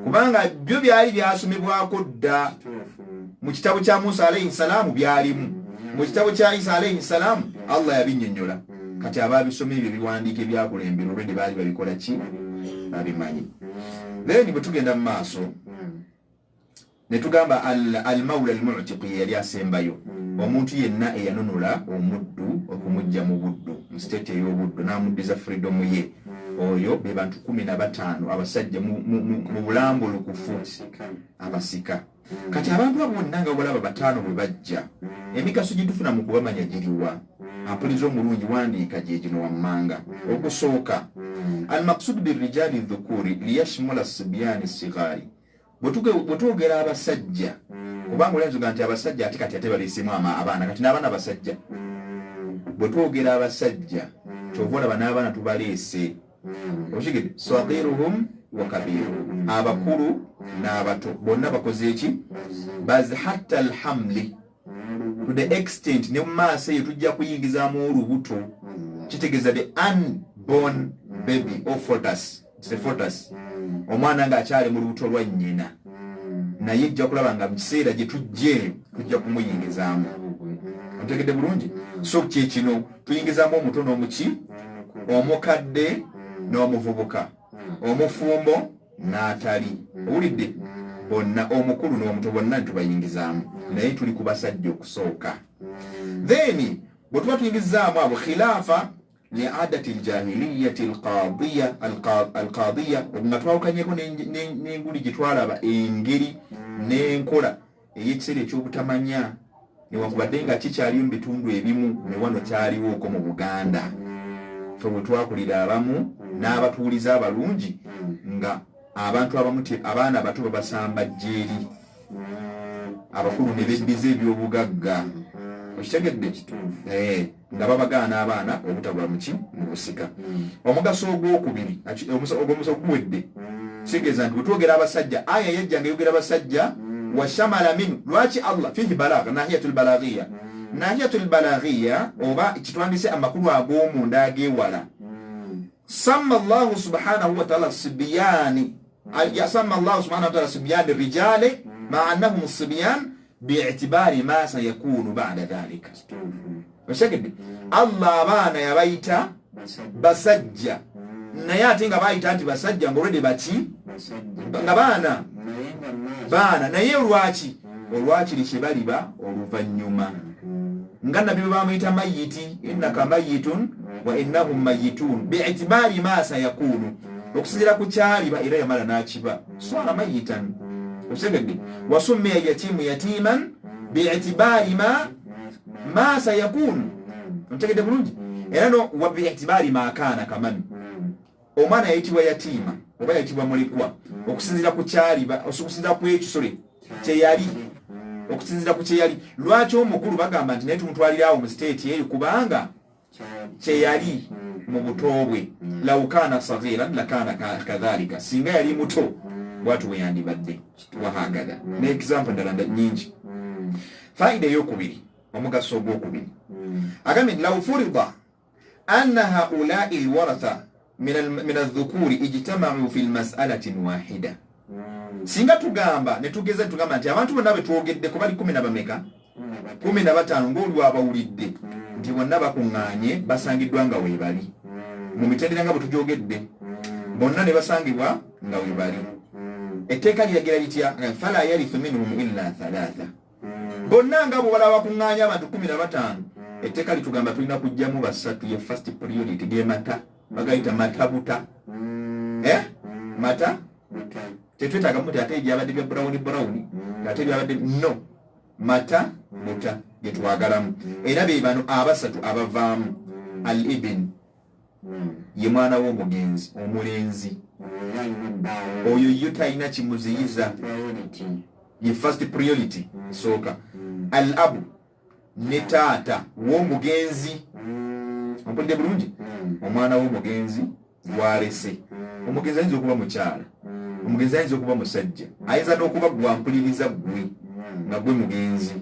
kubanga byo byali byasomebwako dda mu kitabo kya Musa alayhi salamu byalimu mu kitabo kya Isa alayhi salamu Allah yabinnyonnyola kati ababisoma ebyo biwandiike byakulembera olwedde baali babikola ki babimanyi then bwe tugenda mu maaso ne tugamba al-mawla al-mu'tiqi yali asembayo omuntu yenna eyanunula omuddu okumujja mu buddu mu state ey'obuddu n'amuddiza freedom ye oyo be bantu 15 abasajja mu bulambulukufu abasika kati abantu abo bonna nga balaba batano bwe bajja emigaso gitufuna mu kubamanya giriwa ampulizo omulungi wandiika gye gino wammanga okusooka al-maqsud bir-rijali dhukuri liyashmula as-sibyani as-sighari bwetwogera abasajja kubanga olenzuga nti abasajja ate kati ate baleesemu abaana kati n'abaana abasajja bwetwogera abasajja kyova olaba n'abaana tubaleese okigede sagiruhum wa kabiruhum abakulu n'abato bonna bakoze eki bazi hatta alhamli to the extent ne mu maaso eyo tujja kuyingizaamu olubuto kitegeeza the unborn baby or fetus omwana ng'akyali mu lubuto lwa nnyina naye ejja kulaba nga mu kiseera gye tujje tujja kumuyingizaamu otegedde bulungi so kyekino tuyingizaamu omuto n'omuki omukadde n'omuvubuka omufumbo n'atali owulidde bonna omukulu n'omuto bonna nitubayingizaamu naye tuli ku basajja okusooka then bwe tuba tuyingizaamu abo khilaafa li'adati al-jahiliyati al-qadiyya nga twawukanyeko n'enguli gye twalaba engeri n'enkola ey'ekiseera ekyobutamanya newankubadde nga kikyaliyo mu bitundu ebimu ne wano kyaliwo ko mu Buganda fe bwe twakulira abamu n'abatuuliza abalungi nga abantu abamu abaana abato babasamba jjeeri abakulu ne beddiza ebyobugagga okitegedde nga babagaana abaana obutagwa muki mu busika omugaso ogwokubiri omugaso guwedde kitegeeza nti bwetwogera abasajja aya yajja nga yogera abasajja washamala minu lwaki Allah fihi balagha nahiyatul balaghiya oba kitwandise amakulu ag'omunda ag'ewala samma Allah subhanahu wa ta'ala sibyani yasamma Allah subhanahu wa ta'ala sibyani rijali ma annahum sibyan bi'itibari ma sayakunu ba'da dhalika oshagede Allah abaana yabayita basajja naye ate nga bayita nti basajja ng'olwedde baki nga baana naye olwaki likibaliba oluvannyuma nga nabbi bwe bamuyita mayiti innaka mayitun wa innahum mayitun bi'itibari ma sayakunu okusinziira ku kyaliba era yamala n'akiba swala mayitan oshagede wasummiya yatimu yatiman bi'itibari ma sayakunu ntegedde bulungi era no wa bi'itibari ma kaana kaman omwana yayitibwa yatiima oba yayitibwa mulekwa okusinziira ku kyaliba okusinziira ku ekisole kyeyali okusinziira ku kyeyali. Lwaki omukulu bagamba nti naye tumutwalirawo mu siteeti eyo kubanga kyeyali mu buto bwe. Lawukaana sagiran lakaana kadhalika, singa yali muto bwatu bwe yandibadde wahagaza. Ne example ndala nyingi. Faida ey'okubiri, omugaso ogwokubiri agambye nti law furida anna haulai alwaratha min adh-dhukuri ijtama'u fi mas'alatin wahida. Singa tugamba ne tugeza tugamba nti abantu bonna betwogeddeko bali 10 bameka 15 ng'olwo abawulidde nti bonna bakuŋŋaanye basangiddwa nga weebali mu mitendera nga bwe tujogedde, bonna ne basangibwa nga weebali. Etteeka liragira litya? Fala yarithu minhum illa thalatha. Bonna nga bwe balaba bakuŋŋaanya abantu 15, etteeka litugamba tulina kujjamu basatu, ye first priority ge mata, bagayita matabuta. Mata tetwetaaga muti ate ebyabadde bya brown ate byabadde no, mata buta ge twagalamu. Era be bano abasatu abavaamu al-ibn ye mwana w'omugenzi omulenzi oyo yo talina kimuziyiza, ye first priority sooka. Al-abu ne taata w'omugenzi, ompulidde bulungi, omwana w'omugenzi gwalese. Omugenzi ayinza okuba mukyala, omugenzi ayinza okuba musajja, ayinza n'okuba gwampuliriza ggwe nga gwe mugenzi.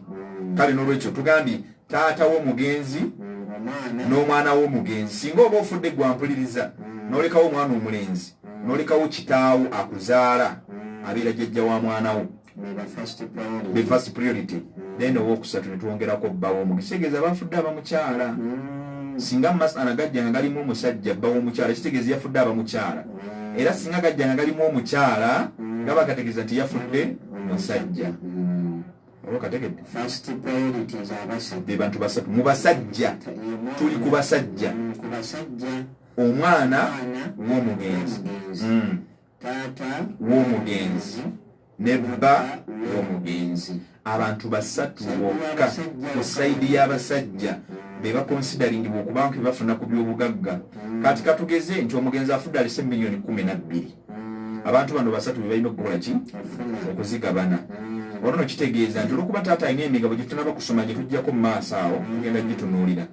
Kale n'olwekyo tugambye taata w'omugenzi n'omwana w'omugenzi. Singa oba ofudde gwampuliriza n'olekawo omwana omulenzi n'olekawo kitaawo akuzaala abeera jjajja wa mwana wo, the first priority. Then owokusatu ne twongerako bba w'omugenzi. Kitegeeza bafudde abamukyala. Singa masana gajjanga galimu omusajja bba w'omukyala, kitegeeza yafudde abamukyala. Era singa gajjanga galimu omukyala gaba gategeeza nti yafudde musajja. Kategedde first priorities abasatu be bantu basatu mu basajja. Tuli ku basajja, omwana w'omugenzi, taata w'omugenzi ne bba w'omugenzi. Abantu basatu bokka ku sayidi y'abasajja be bakonsidaringibwa okuba nti bafuna ku by'obugagga. Kati katugeze nti omugenzi afudde alese miliyoni 12. Abantu bano basatu be balina okukola ki? Okuzigabana. Ono kitegeeza nti olwokuba taata alina emigabo gye tunaba kusoma gye tujjako mu maaso awo tugenda gitunuulira.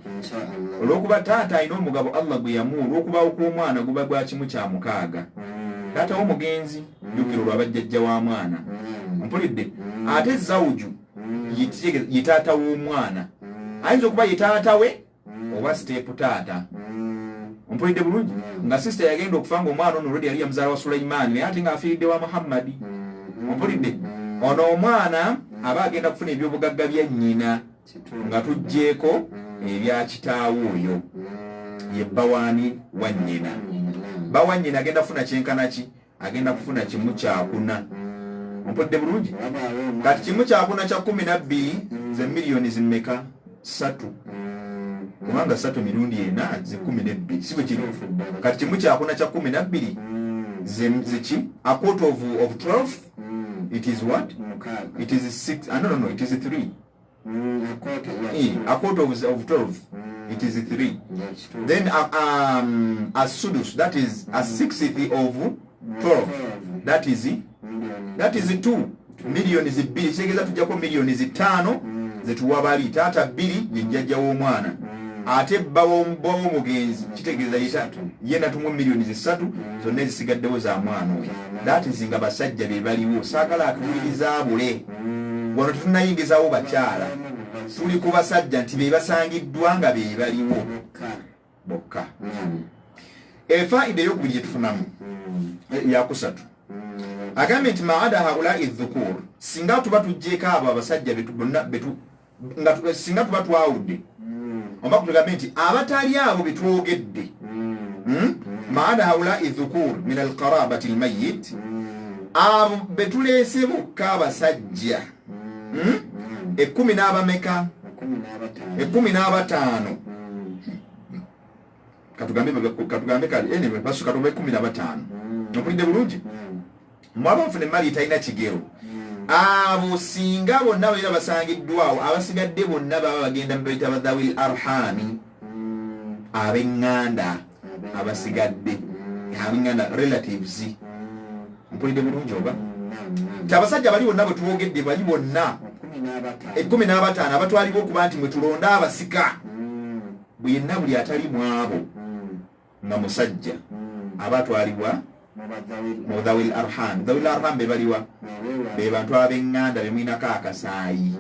Olwokuba taata alina omugabo Allah gwe yamuwa olw'okubaawo kw'omwana guba gwa kimu kya 6. Taata w'omugenzi jjukira olwa bajjajja wa mwana, mpulidde. Ate zawuju ye taata w'omwana, ayinza okuba ye taata we oba siteepu taata. Mpulidde bulungi nga sisita yagenda okufa ng'omwana ono olwedi yali ya muzaala wa Sulaimaani naye ate ng'afiiridde wa Muhammadi. Mpulidde ono omwana aba agenda kufuna ebyobugagga bya nnyina nga tugjeeko ebya kitaawo oyo ye bbawaani wa nnyina. Bba wa nnyina agenda kufuna kyenkana ki? Agenda kufuna kimu kyakuna. Mpulidde bulungi. Kati kimu kyakuna kya 12 ze miliyoni zimmeka? 3. Kubanga 3 mirundi 4 ze 12 si bwe kiri. Kati kimu kyakuna kya 12 ze ki? A quarter of 12. It is what? It is 6. No, it is 3. A quarter of 12. It is 3. Then a sudus, that is a 60th of 12. That is 2 million is 2. Kitegeeza tujjako million is 5 zetuwa bali taata 2 ye jjajja w'omwana. Ate bba w'omugenzi kitegeeza ye natumwa million 3 zonna ezisigaddewo za mwana oyo. That is nga basajja be baliwo. Saagala atuwuliriza bule. Wano tetunayingizaawo bakyala. Tuli ku basajja nti be basangiddwa nga be baliwo bokka. Faida ey'okubiri gye tufunamu yakusatu agambye nti maada haulai dhukur, singa tuba tujjeeko abo abasajja singa tuba twawudde oba kutugambye nti abatali abo betwogedde maada haulai dhukur min alqarabati almayit, abo betuleese bokka abasajja 10 n'abameka? 15. Katugambe kali anyway basuka tobe 15. Okulide bulungi mwaba mfune mali talina kigero. Abo singa bonna bera basangiddwawo, abasigadde bonna baba bagenda mbayita badawil arhami, ab'eŋŋanda abasigadde. abenganda relatives mpulidde bulungi oba abasajja bali bonna bwe tuwogedde bali bonna 15 abatwalibwa okuba nti mwe tulonda abasika bwe yenna buli atali mwabo nga musajja abatwalibwa mu dhawil arham be baliwa be bantu ab'enganda be mulinako akasaayi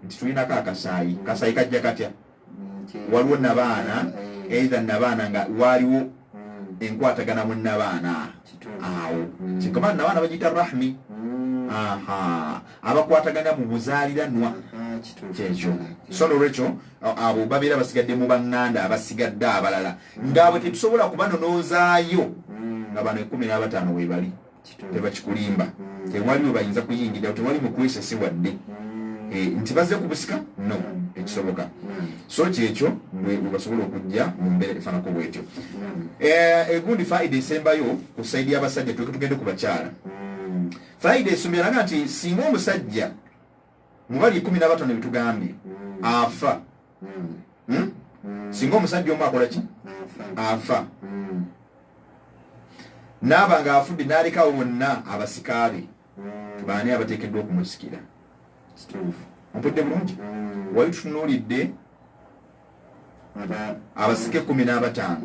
nti tulinako akasaayi kajja katya waliwo nabaana either nabaana nga waliwo enkwatagana mu nabaana awo kikoma nabaana bagiyita rahmi abakwatagana mu buzaaliranwa kyekyo so nolwekyo abo babeera basigadde mu banganda abasigadde abalala ngaabwe tetusobola kubanonoozaayo nga bano 15 webali tebakikulimba tewaliwe bayinza kuyingira tewali mukwesese wadde nti bazze kubusika no ekisoboka so kyekyo bwebasobola okujja mu mbeera efaanako bwetyo egundi faida esembayo ku saidi y'abasajja tugende ku bakyala faida esomeraga nti singa omusajja mubali 15 nebitugambye afa singa omusajja omu akola ki afa naaba nga afudde n'alekawo bonna abasikaabe baani abateekeddwa okumusikira mpudde bulungi wali tutunuulidde abasika 15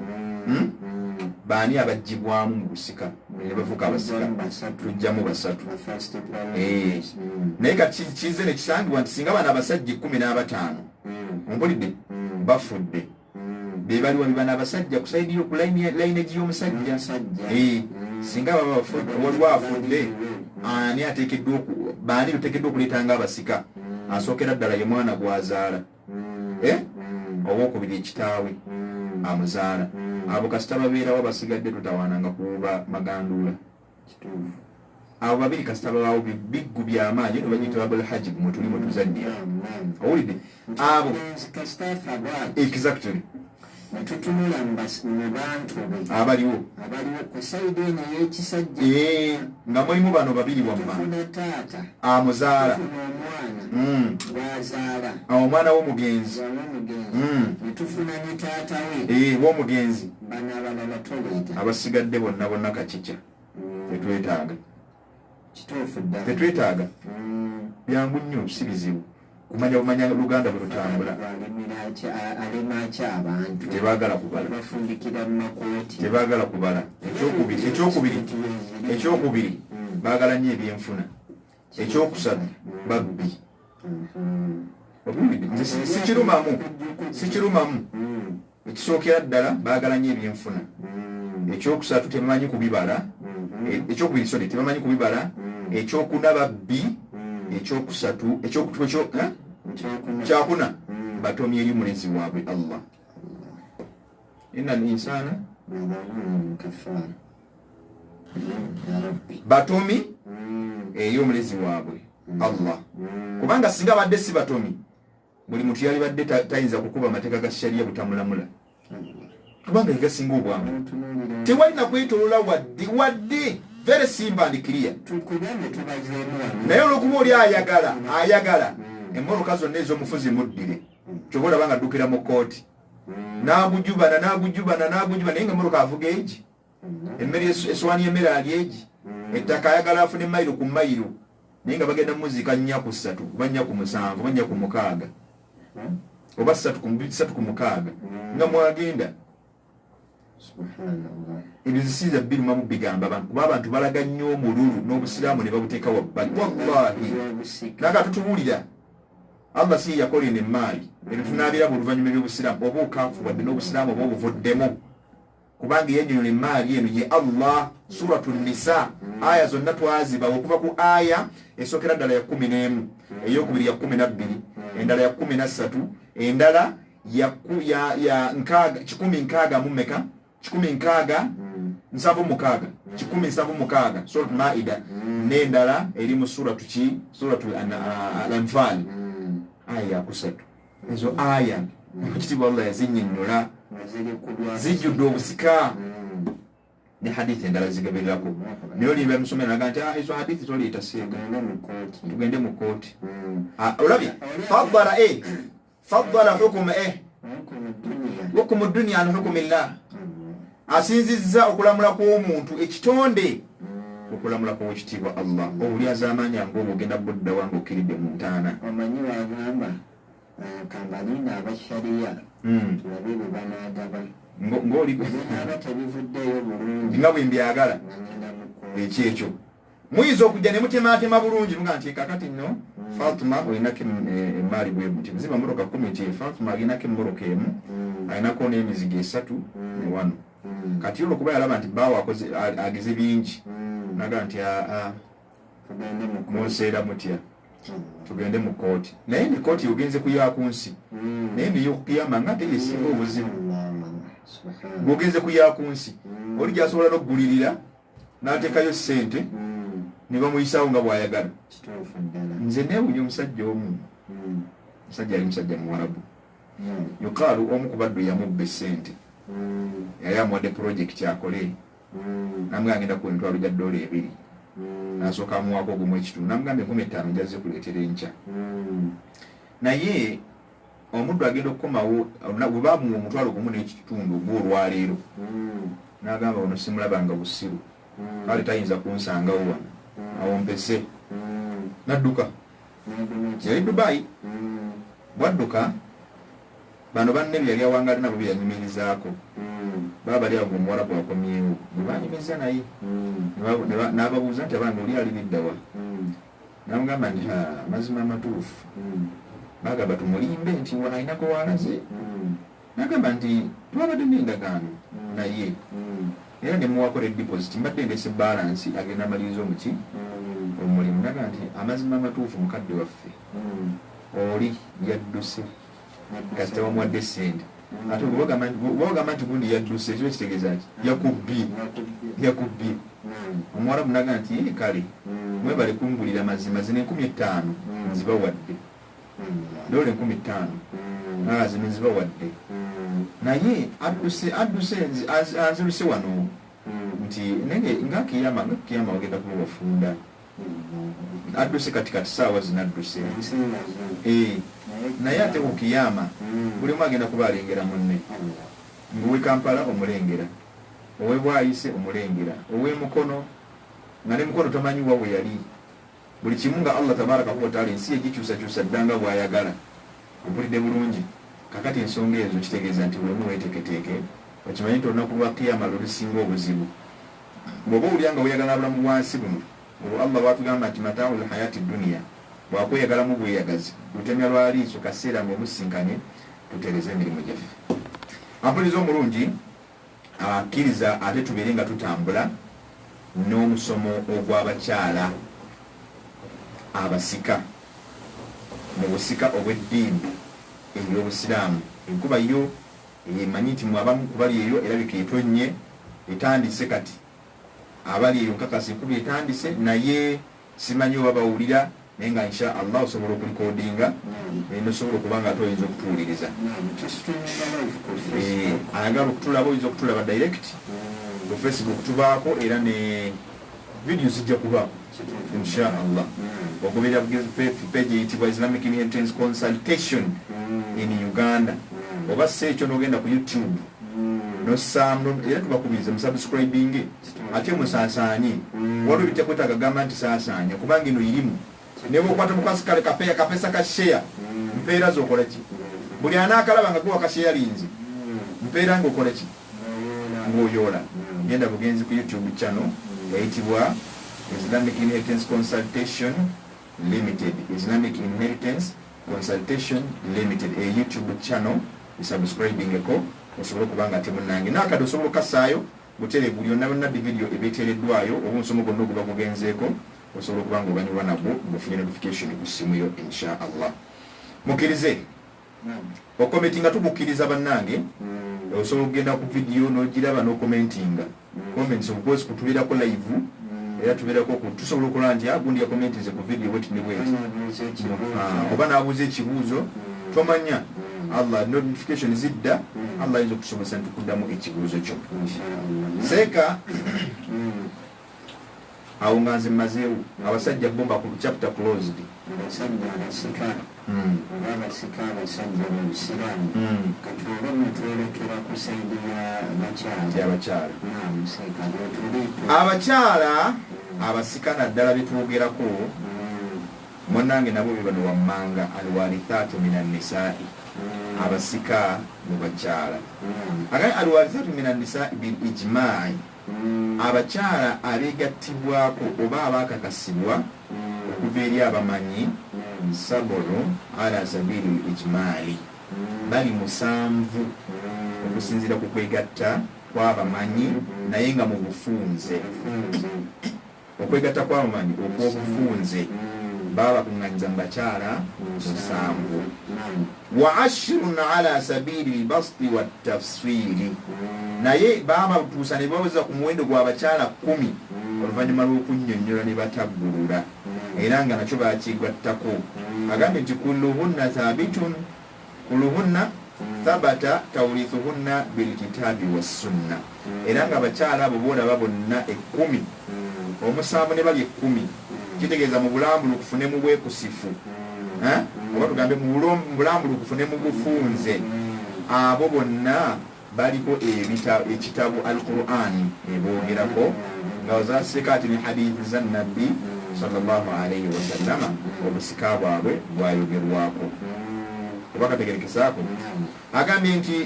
baani abajjibwamu mu busika ne bavuka abasika tujjamu 3 naye kati kize ne kisangibwa nti singa bano abasajja 15 mpulidde bafudde be baliwa bibana abasajja kusaidiyo ku lineage y'omusajja singa baba waliwo afudde ani ateekeddwa baani luteekeddwa okuleetanga abasika asookera ddala ye mwana gwazaala oba okubiri ekitaawe amuzaala abo kasita babeerawo basigadde tutawaananga kuba maganduula abo babiri kasita babaawo biggu by'amaanyi no bagiyita babul hajib mwe tuli mwe tuzaddira owulidde abo exactly tutunula mu bantu abaliwo ku sayidi eno y'ekisajja nga mulimu bano babiri wamma taata amuzaala bwazaala omwana w'omugenzi netufuna ne taata we w'omugenzi bano abalala toleeta abasigadde bonna kakica tetwetaaga kituufu ddala tetwetaaga byangu nnyo si bizibu kumanya Luganda bwe lutambula abantu tebaagala kubala bafundikira mu makooti tebaagala kubala ekyokubiri baagala nnyo ebyenfuna ekyokusatu babbi sikirumamu ekisookera ddala baagala nnyo ebyenfuna ekyokusatu tebamanyi kubibala ekyokubiri tebamanyi kubibala ekyokuna babbi ekyokusatu kyakuna batomye eri mulezi waabwe Allah inna al-insana batomi eri omulezi waabwe Allah kubanga singa badde si batomi buli muntu yali badde tayinza kukuba amateeka ga sharia butamulamula kubanga egasinga obwangu tewali nakwetolola wadde very simple and clear naye olwokuba oli ayagala emmoloka zonna ez'omufuzi muddire kyobola banga addukira mu kooti n'agujubana naye nga emmoloka avuga egi emmere eswani y'emmere ali egi ettaka ayagala afune mayiro ku mayiro naye nga bagenda muziika 4 ku 3 oba 4 ku 7 oba 4 ku 6 oba 3 ku 6 nga mwagenda ebyo zisiiza birumamu bigamba abantu kuba abantu balaga nnyo omululu n'obusiraamu ne babuteeka wabbali wallahi naga tutubuulira Allah si yakola emaali ebyo tunaabira mu luvannyuma by'obusiraamu oba okaafu wadde n'obusiraamu oba obuvuddemu kubanga yennyonyola emaali eno ye Allah suratu nisa aya zonna twaziba okuva ku aya esookera ddala ya 11 eyokubiri ya 12 endala ya 13 endala ya 16 mu meka 16 surat Maida n'endala eri mu suratu al-Anfal aya ya 3 ezo aya ekitiibwa Allah yazinnyonnyola zijjudde obusika ne hadithi endala zigebererako naye olimba musomera naga nti ezo hadithi toliita seega tugende mu kooti olabye faddala hukuma hukumu dunya an hukumi llah asinzizza okulamula kw'omuntu ekitonde okulamula kw'ekitiibwa Allah oli azaamanya ng'obugenda budda wange okkiridde mu ntaana omanyi wagamba kambalina abashariya tulabe bwe banaagaba ng'oli binaaba tebivuddeyo bulungi nga bwe mbyagala nagenda mukola ekyekyo muyinza okujja ne mutemaatema bulungi nga nti kakati nno Fatuma olinako emaali bwe buti muzima mmotoka 10 nti Fatuma alinako emmoloka emu alinako n'emizigo 3 ne 1 kati olwokuba yalaba nti baawo ageze bingi naga nti munseera mutya tugende mu kooti naye ne kooti yogenze kuyaa ku nsi naye neyokuyamba nga teyesinga obuzibu bwogenze kuyaa ku nsi oli gyasobola n'okugulirira n'ateekayo ssente ne bamuyisaawo nga bw'ayagala nze neewunya omusajja omu musajja ali musajja muwarabu yukaalu omu ku baddu yamubba essente yali amuwadde pulojekiti akole namugamba ngenda ku emitwalo gya $2 nasooka amuwaako ogumu ekitundu namugambe 5,000 njazze kuleetera enkya naye omuddu agenda okukomawo bwe bamuwa omutwalo gumu n'ekitundu ogw'olwaleero n'agamba ono simulabanga busiru kale tayinza kunsangawo wano awompese nadduka yali Dubai bwadduka bano banne byali awangali nabo byeyanyumirizaako baba bali awo omuwarabu akomyewo bwe banyumiza naye n'ababuuza nti abange oli alibiddawa namugamba nti amazima amatuufu bagamba tumulimbe nti walinako walaze nagamba nti twabadde n'endagaano naye era nemuwakola deposit mbadde ndese balance agenda amaliriza omuki omulimu naga nti amazima amatuufu mukadde waffe oli yadduse kasita bamuwadde sente ate bwogamba nti gundi yadduse kiba kitegeeza ki yakubbye omuwarabu naga nti kale mwebale kungulira mazima zino 5,000 nzibawadde dola 5,000 zino nzibawadde naye adduse aziruse wano nti nenge nga kiyama wagenda kuba wafunda adduse katikati saawa zinadduse naye ate kukiyama bulimu agenda kuba alengera munne ngowe Kampala omulengera owe Bwayise omulengera owe Mukono nga ne Mukono tomanyi wa we yali buli kimu nga Allah tabaraka wa taala ensi egikyusakyusa ddanga bw'ayagala mpulidde bulungi kakati ensonga ezo kitegeeza nti bwemu weeteketeeke okimanyi nti olunaku lwa kiyama lulusinga obuzibu bw'oba olyanga weyagala bulamu bwansi buno olwo Allah bwatugamba nti mataaul hayati dunia bwakweyagalamu bweyagazi lutemya lwaliiso kaseera ng'omusinkanye tutereze emirimu gyaffe ampuliza omulungi akkiriza ate tubeere nga tutambula n'omusomo ogw'abakyala abasika mu busika obw'eddiini eby'obusiraamu enkuba yo emanyi nti mwabamu kubali eyo erabika etonnye etandise kati abali eyo nkakasi enkuba etandise naye simanyi oba bawulira naye nga insha Allah osobola okulikodinga nosobola okuba nga toyinza okutuwuliriza ayagala okutulaba oyinza okutulaba direct ku Facebook tubaako era ne video zijja kubaako insha Allah ogoberera page eyitibwa Islamic Inheritance Consultation in Uganda oba sekyo n'ogenda ku YouTube nosaamu era tubakubiriza musubscribing ate musaasaanye waliwo ebitakwetaaga gamba nti saasaanya kubanga ino irimu neba okwata mukasi kale kapesa ka share mpeera zokola ki buli anaakalaba nga guwa kasheya linzi mpeera ngaokola ki ng'oyoola genda bugenzi ku YouTube channel eyitibwa Islamic Inheritance Consultation Limited Islamic Inheritance Consultation Limited YouTube channel subscribing eko osobola okubanga ate munnange nakadde osobola okukasaayo butere buli yonna video ebeeteereddwayo oba omusomo gonna oguba gugenzeeko osobola okubanga obanyulwa nabwo ng'ofunye notification ku ssimu yo insha Allah mukkirize okomentinga tubukkiriza bannange osobola okugenda ku video n'ogiraba n'okomentinga comments obukozi kutubeerako live era tubeerako tusobola okola nti gundi yakomentinze ku video bweti ne bweti oba n'abuuza ekibuuzo tomanya Allah notification zidda Allah ayinza okusobozesa ntukuddamu ekibuuzo kyo seeka awo nga nze mmazeewo abasajja bomba ku chapter closed abasika abasajja mu busiraamu kati oba netwolekera ku saidi y'abakyala abakyala abasika naddala betwogerako munange nabo bibano wammanga alwarithatu minan nisai abasika mu bakyala agaye alwarithatu minan nisai bil ijma'i abakyala abegattibwako oba abakakasibwa okuva eri abamanyi sabolo ala sabili ijmali bali 7 okusinzira ku kwegatta kw'abamanyi naye nga mu bufunze okwegatta kw'abamanyi okw'obufunze baba bakuŋŋanyiza mu bakyala 7 wa 10 ala sabili lbasti wattafsiri naye baba tuusa ne baweza ku muwendo gw'abakyala 10 oluvannyuma lw'okunnyonnyola ne bataggulula era nga nakyo bakigwattako agambye nti kulluhunna thabitun kulluhunna thabata tawrithuhunna bilkitabi wassunna era nga abakyala abo boolaba bonna 10 omusanvu ne bali 10 kitegeeza mu bulambulukufu ne mu bwekusifu oba tugambe mu bulambulukufu ne mu bufunze abo bonna baliko ekitabu al-Qur'ani eboogerako nga ozaseka ati ne hadithi za nabbi sallallahu alayhi wa sallama obusika bwabwe bwayogerwako oba kategerekesaako agambye nti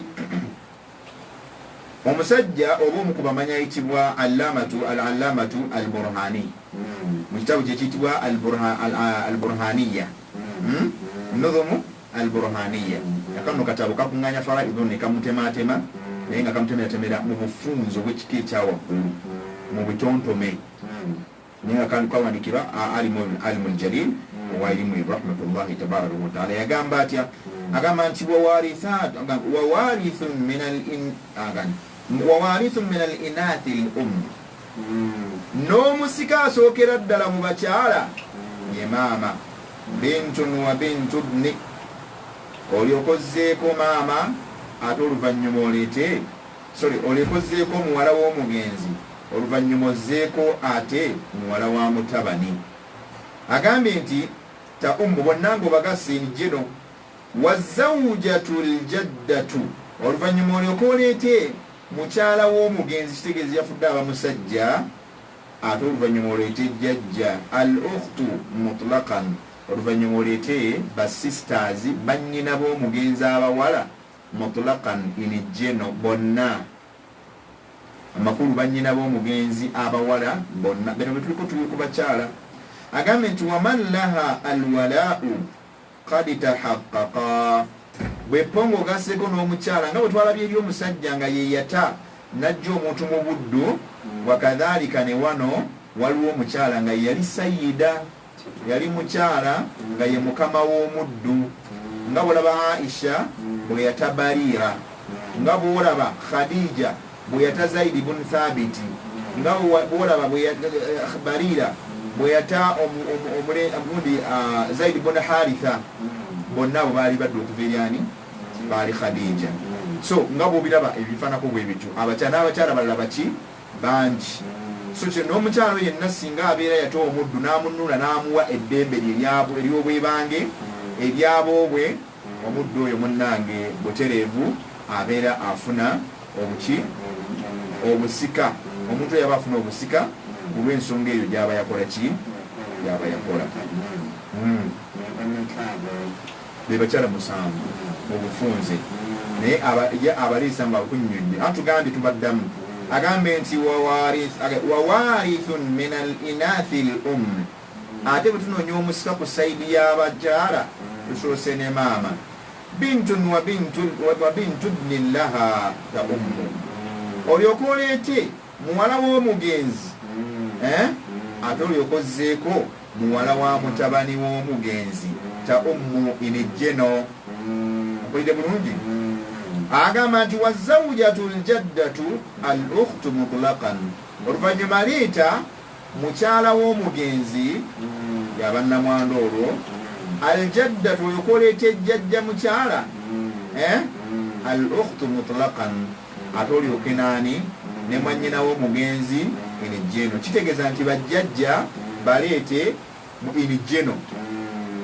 omusajja oba omu ku bamanyi ayitibwa al-allamatu al-burhani mu kitabu kyekiyitibwa al-burhaniya nodhomu al-burhaniya akano katabo kakuŋŋanya faraidho ne kamutematema naye nga kamutemeratemera mu bufunzo bw'ekika ekyawaggulu mu bitontome naye nga kawandikirwa alimul jalil owa ilimu rahmatullahi tabaraka wataala yagamba atya agamba nti wawarithun min al-inathi n'omusika asookera ddala mu bakyala ye maama bintun wa bintubni olyokozzeeko maama ate oluvannyuma olyokozzeeko muwala w'omugenzi oluvannyuma ozzeeko ate muwala wa mutabani agambye nti ta ummu bonna ng'obagassiini jeno wazawjatu ljaddatu oluvannyuma olyoka oleete mukyala w'omugenzi kitegeezi yafudde abamusajja ate oluvannyuma oleete jjajja al ukhtu mutlaqan oluvannyuma oleete basisters bannyina b'omugenzi abawala mutlaqan in jeno bonna amakulu bannyina b'omugenzi abawala bonna bino betuliko tuli ku bakyala agambye nti waman laha alwalaau qad tahaqqaqa bwepongo ogasseko n'omukyala nga bwe twalabye eri omusajja nga yeyata najja omuntu mu buddu wakadhalika ne wano waliwo omukyala nga yali sayida yali mukyala nga ye mukama w'omuddu nga bwolaba Aisha bwe yata Barira nga bwolaba Khadija bwe yata Zaidi bun Thabiti nga bwolaba Barira bwe yata Zaidi bun Haritha bonna abo baali badde okuva eryani baali Khadija so nga bwobiraba ebifaanako bwe bityo n'abakyala balala baki bangi so kyo n'omukyala we yenna singa abeera yatowa omuddu n'amununula n'amuwa eddembe ery'obwebange eryaboobwe omuddu oyo munnange butereevu abeera afuna obuki obusika omuntu oyo aba afuna obusika olw'ensonga eyo gyaba yakola ki gyaba yakola be bakyala 7 mu bufunze naye abaliisa nga bakunnyonnyi atugambye tubaddamu agambe nti wawarithun min al-inathi al-umm ate bwe tunoonya omusika ku saidi y'abakyala tusoose ne maama bintun wa bintubni laha ta ummu olyoka oleete muwala w'omugenzi ate olyoka ozzeeko muwala wa mutabani w'omugenzi ta ummu inejjeno okulide bulungi agamba nti wazawjatu ljaddatu al ukhtu mutlaqan oluvannyuma leeta mukyala w'omugenzi yabannamwanda olwo aljaddatu olyoka oleeta ejjajja mukyala al ukhtu mutlaqan ate olyoke naani ne mwannyina w'omugenzi inejjeno kitegeeza nti bajjajja baleete mu inejjeno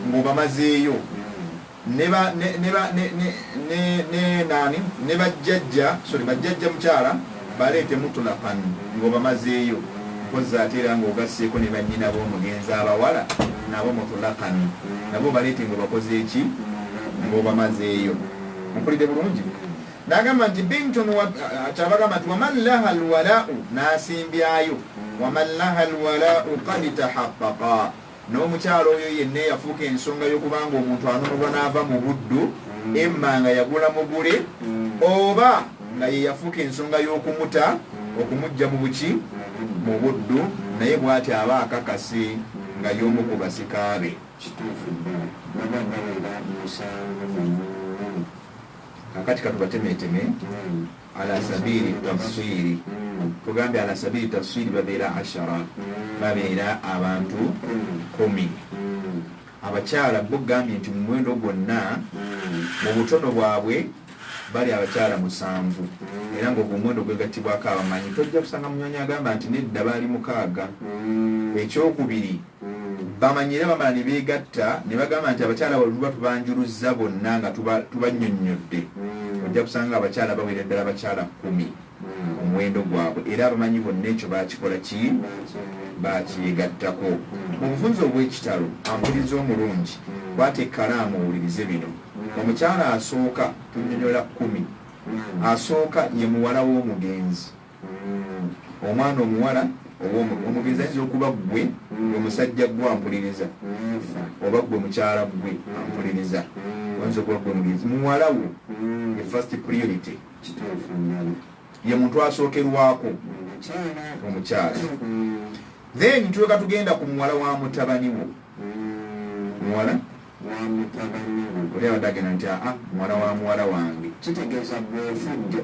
ng'obamazeeyo ne bajjajja mukyala baleete mutulakan ng'obamazeeyo mpozi ate era ng'ogasseeko ne bannyina b'omugenzi abawala nabo mutulakan nabo baleete ng'obakoze eki ng'obamazeeyo. Mpulidde bulungi? N'agamba nti bintun kyabagamba nti waman laha alwala'u n'asimbyayo waman laha alwala'u qad tahaqqaqa n'omukyalo oyo yenna yafuuka ensonga y'okubanga omuntu anunulwa n'ava mu buddu emma nga yagula mugule oba nga ye yafuuka ensonga y'okumuta okumujja mu buki mu buddu naye bw'ati aba akakase nga y'omu ku basikaabe. Kakati katubatemeteme ala sabili tafsiri tugambe ala sabili tafsiri babeera 10 babeera abantu 10. Abakyala bo gambye nti mu mwendo gwonna mu butono bwabwe bali abakyala 7 era ng'ogwo omwendo gwegattibwako abamanyi. Tojja kusanga munyonyi agamba nti nedda baali 6. Ekyokubiri bamanyire bamala ne beegatta ne bagamba nti abakyala baluba tubanjuluzza bonna nga tubannyonnyodde. Ojja kusanga abakyala bawera ddala abakyala 10 omuwendo gwabwe era abamanyi bonna ekyo bakikola ki bakyegattako. Mu bufunze obw'ekitalo ampuliriza omulungi kwata ekkalaamu owulirize bino. Omukyala asooka tunyonyola 10 asooka ye muwala w'omugenzi. Omwana omuwala omugenzi ayinza okuba ggwe omusajja gwe ampuliriza oba ggwe mukyala gwe ampuliriza oyinza okuba ggwe mugenzi muwala wo ye first priority ye muntu asookerwako omukyala. Then tuleka tugenda ku muwala wa mutabani wo. Muwala oli abadde agenda nti muwala wa muwala wange kitegeeza bwefudde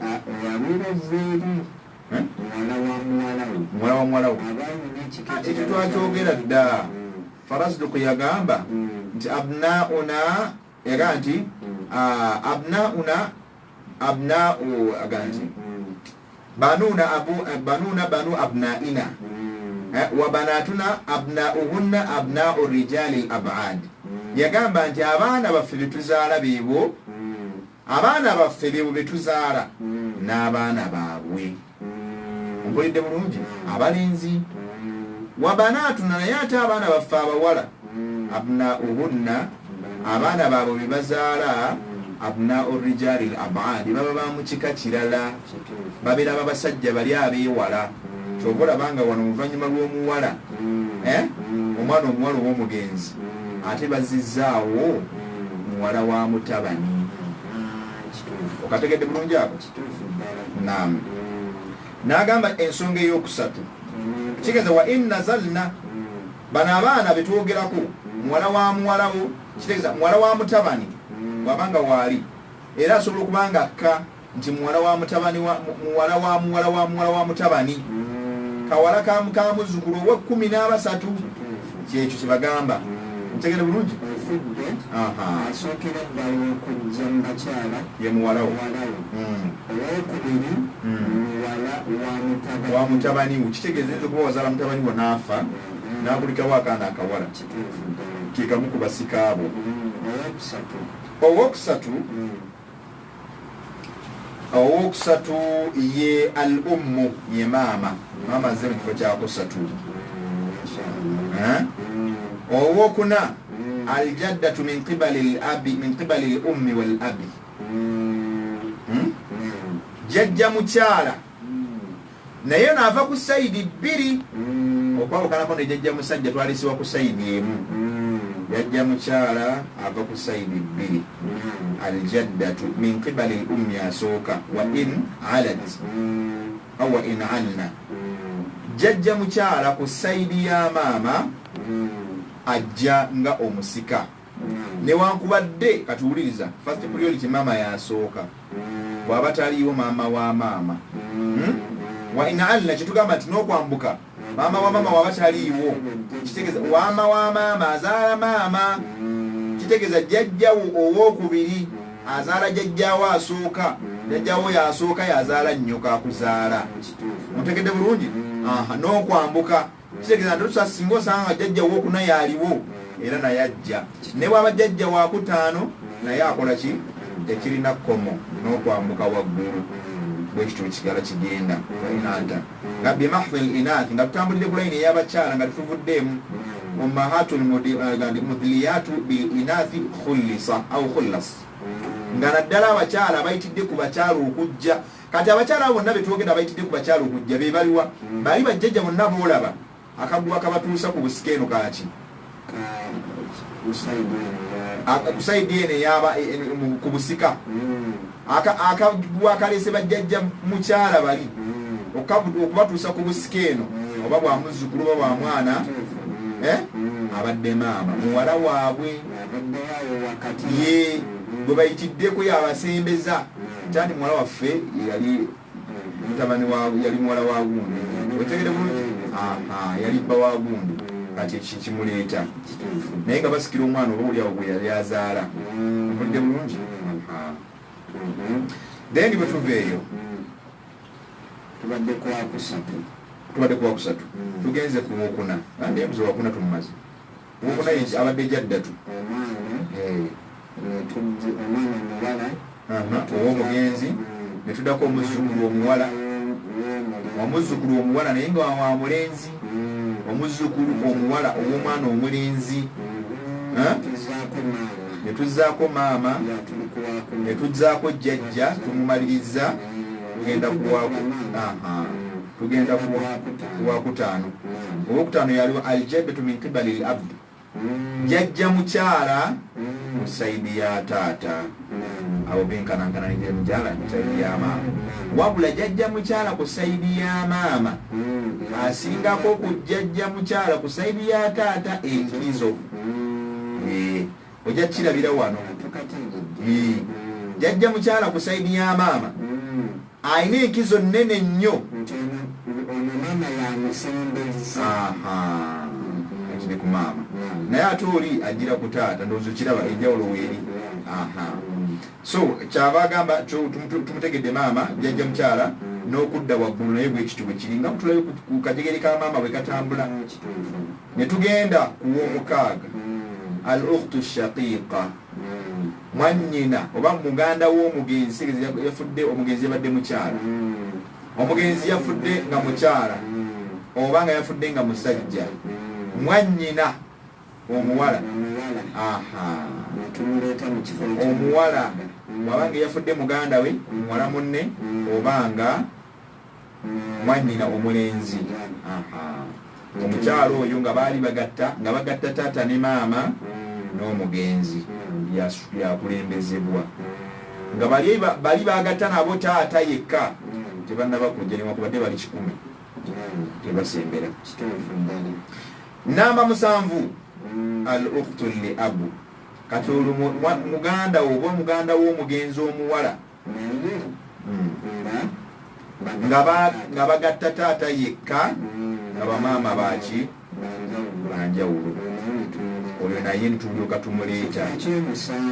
yabeerazeeri muwala wa muwala wo ekyo twakyogera dda. Farasduku yagamba nti abnauna yagamba nti abnauna agamba nti banuna banu abnaina wa banatuna abnauhunna abnau rijali abad. Yagamba nti abaana baffe betuzaala beebo abaana baffe beebo betuzaala n'abaana baabwe. Mpulidde bulungi? Abalenzi wa banatuna naye ate abaana baffe abawala abnauhunna abaana baabwe be bazaala abnau rijali abad baba ba mu kika kirala babeera babasajja bali abeewala. Kyova olabanga wano oluvannyuma lw'omuwala omwana omuwala ow'omugenzi ate bazizzaawo muwala wa mutabani. Okategedde bulungi ako? Naam. N'agamba ensonga eyokusatu kitegeeza wa in nazalna bano abaana betwogerako muwala wa muwalawo kitegeeza muwala wa mutabani wabanga waali era asobola okubanga akka nti muwala wa mutabani muwala wa muwala wa muwala wa mutabani kawala kamuzukulu owe 13 kyekyo kyebagamba. Ntegere bulungi? asookera ddala okujja mu bakyala ye muwala wo owokubiri muwala wa mutabani wo. Kitegeeza oyinza okuba wazaala mutabani wo n'afa n'akulikawo akaana akawala ke kamu ku basika abo. Owokusatu ye al ummu ye maama. Maama azze mu kifo kyakusatu. Owokuna aljaddatu min qibali al ummi wal abi. Jajja mukyala naye naava ku sayidi 2 okwawukanako ne jajja musajja twalisibwa ku sayidi emu. Jajja mukyala ava ku sayidi 2 aljaddatu min qibali al ummi asooka wa in alat aw wa in alna. Jajja mukyala ku sayidi ya maama ajja nga omusika newankubadde katuwuliriza first priority maama yasooka bw'aba taliiwo maama wa maama. Wa in alna kitugamba nti n'okwambuka maama wa maama waba taliiwo kitegeeza maama wa maama azaala maama. Kitegeeza jjajjawo owookubiri azaala jjajjawo asooka. Jjajjawo yasooka yazaala nnyoka akuzaala. Mutegedde bulungi? N'okwambuka kitegeeza nti tusasinga osanga jjajja wookuna yaaliwo era naye ajja. Ne bw'aba jjajja wa 5 naye akola ki tekirina kkomo n'okwambuka waggulu bwekityo ekigala kigenda inata nga bimahfil inathi nga tutambulire ku layini ey'abakyala nga tetuvuddeemu ummahatul mudliyatu bil inathi khullisa au khullas nga naddala abakyala bayitidde ku bakyala okujja kati abakyala abo bonna betwogenda bayitidde ku bakyala okujja be baliwa bali bajjajja bonna boolaba akaguwa kabatuusa ku busika eno kaki kusaidi eno eyaba ku busika akaguwa kalese bajjajja mukyala bali okubatuusa ku busika eno oba bwa muzzukulu oba bwa mwana abadde maama muwala waabwe ye bwe bayitiddeko yabasembeza kyandi muwala waffe yali mutabani yali muwala wa gundi otegere bulungi yali bba wa gundi kati kimuleeta naye nga basikira omwana oba oliawo gwe yali azaala mpulidde bulungi then bwe tuva eyo tubadde kuwa kusatu tugenze ku wokuna naye muze wakuna tumumaze wokuna abadde jaddatu ow'omugenzi ne tuddako omuzzukulu omuwala naye nga wa mulenzi omuzzukulu omuwala ow'omwana omulenzi ne tuzzaako maama ne tuzzaako jjajja tumumaliriza tugenda kuwakutaano owokutaano yaliwo aljaddatu min qibali l abd jjajja mukyala mu saidi ya taata abo benkanankananire mukyala mu saidi ya maama wabula jjajja mukyala ku saidi ya maama asingako ku jjajja mukyala ku saidi ya taata enkizo ojja kirabira wano jjajja mukyala ku saidi ya maama ayina enkizo nnene nnyo ekiri ku maama naye ate oli agira ku taata ndowooza kiraba enjawulo weeri so kyava agamba tumutegedde maama jjajja mukyala n'okudda waggulu naye bwekityo bwe kiri nga mutulayo ku kajegeri ka maama bwe katambula ne tugenda ku w'omukaaga al ukhtu shaqiqa mwannyina oba muganda w'omugenzi yafudde omugenzi yabadde mukyala omugenzi yafudde nga mukyala oba nga yafudde nga musajja mwannyina omuwala omuwala wabanga yafudde muganda we muwala munne obanga mwannyina omulenzi omukyalo oyo nga baali bagatta taata ne maama n'omugenzi yakulembezebwa nga bali bagatta nabo taata yekka tebannabakujja newankubadde bali 10 tebasembera namba 7 al ukhtu li abu kati olwo muganda oba muganda w'omugenzi omuwala nga bagatta taata yekka nga bamaama baki banjawulo oyo naye nitulyoka tumuleeta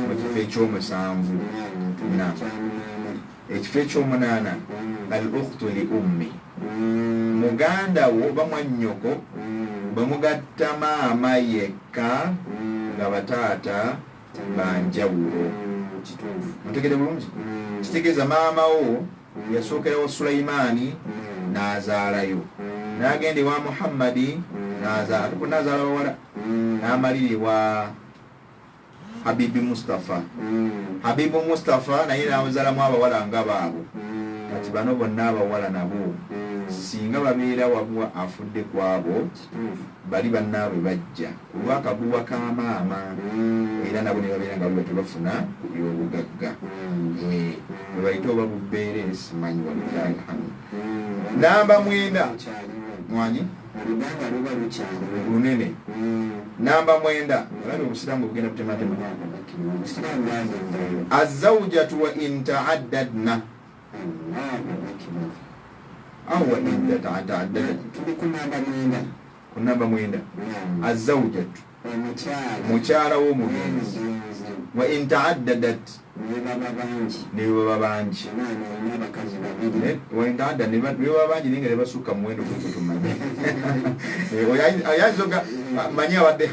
mu kifo ekyomusanvu ekifo ekyomunaana al ukhtu li ummi muganda wo oba mwannyoko bwe mugatta maama yekka nga bataata banjawulo mutegere bulungi kitegeeza maama wo yasookera wa Sulaimaani n'azaalayo n'agenda ewa Muhammadi n'azaala bawala n'amaliri wa Habibi Mustafa naye n'azaalamu abawala nga baabo kati bano bonna abawala nabo singa babeera wabwa afudde kwabo bali bannaabwe bajja ku lwakaguwa ka maama era nabo ne babeera nga tebafuna ku byobugagga bwe bayita oba bubbeere simanyi walilahi alhamdu namba 9 mwanyi lunene namba 9 alabe obusiraamu bugenda butematema azawjatu wa in ta'addadna awa in ta'addadat ku namba 9 azawjatu mukyala w'omugenzi wa in ta'addadat ne baba bangi wendada ne baba bangi ninga lebasuka muwendo kututumanya oyazoga manya abadde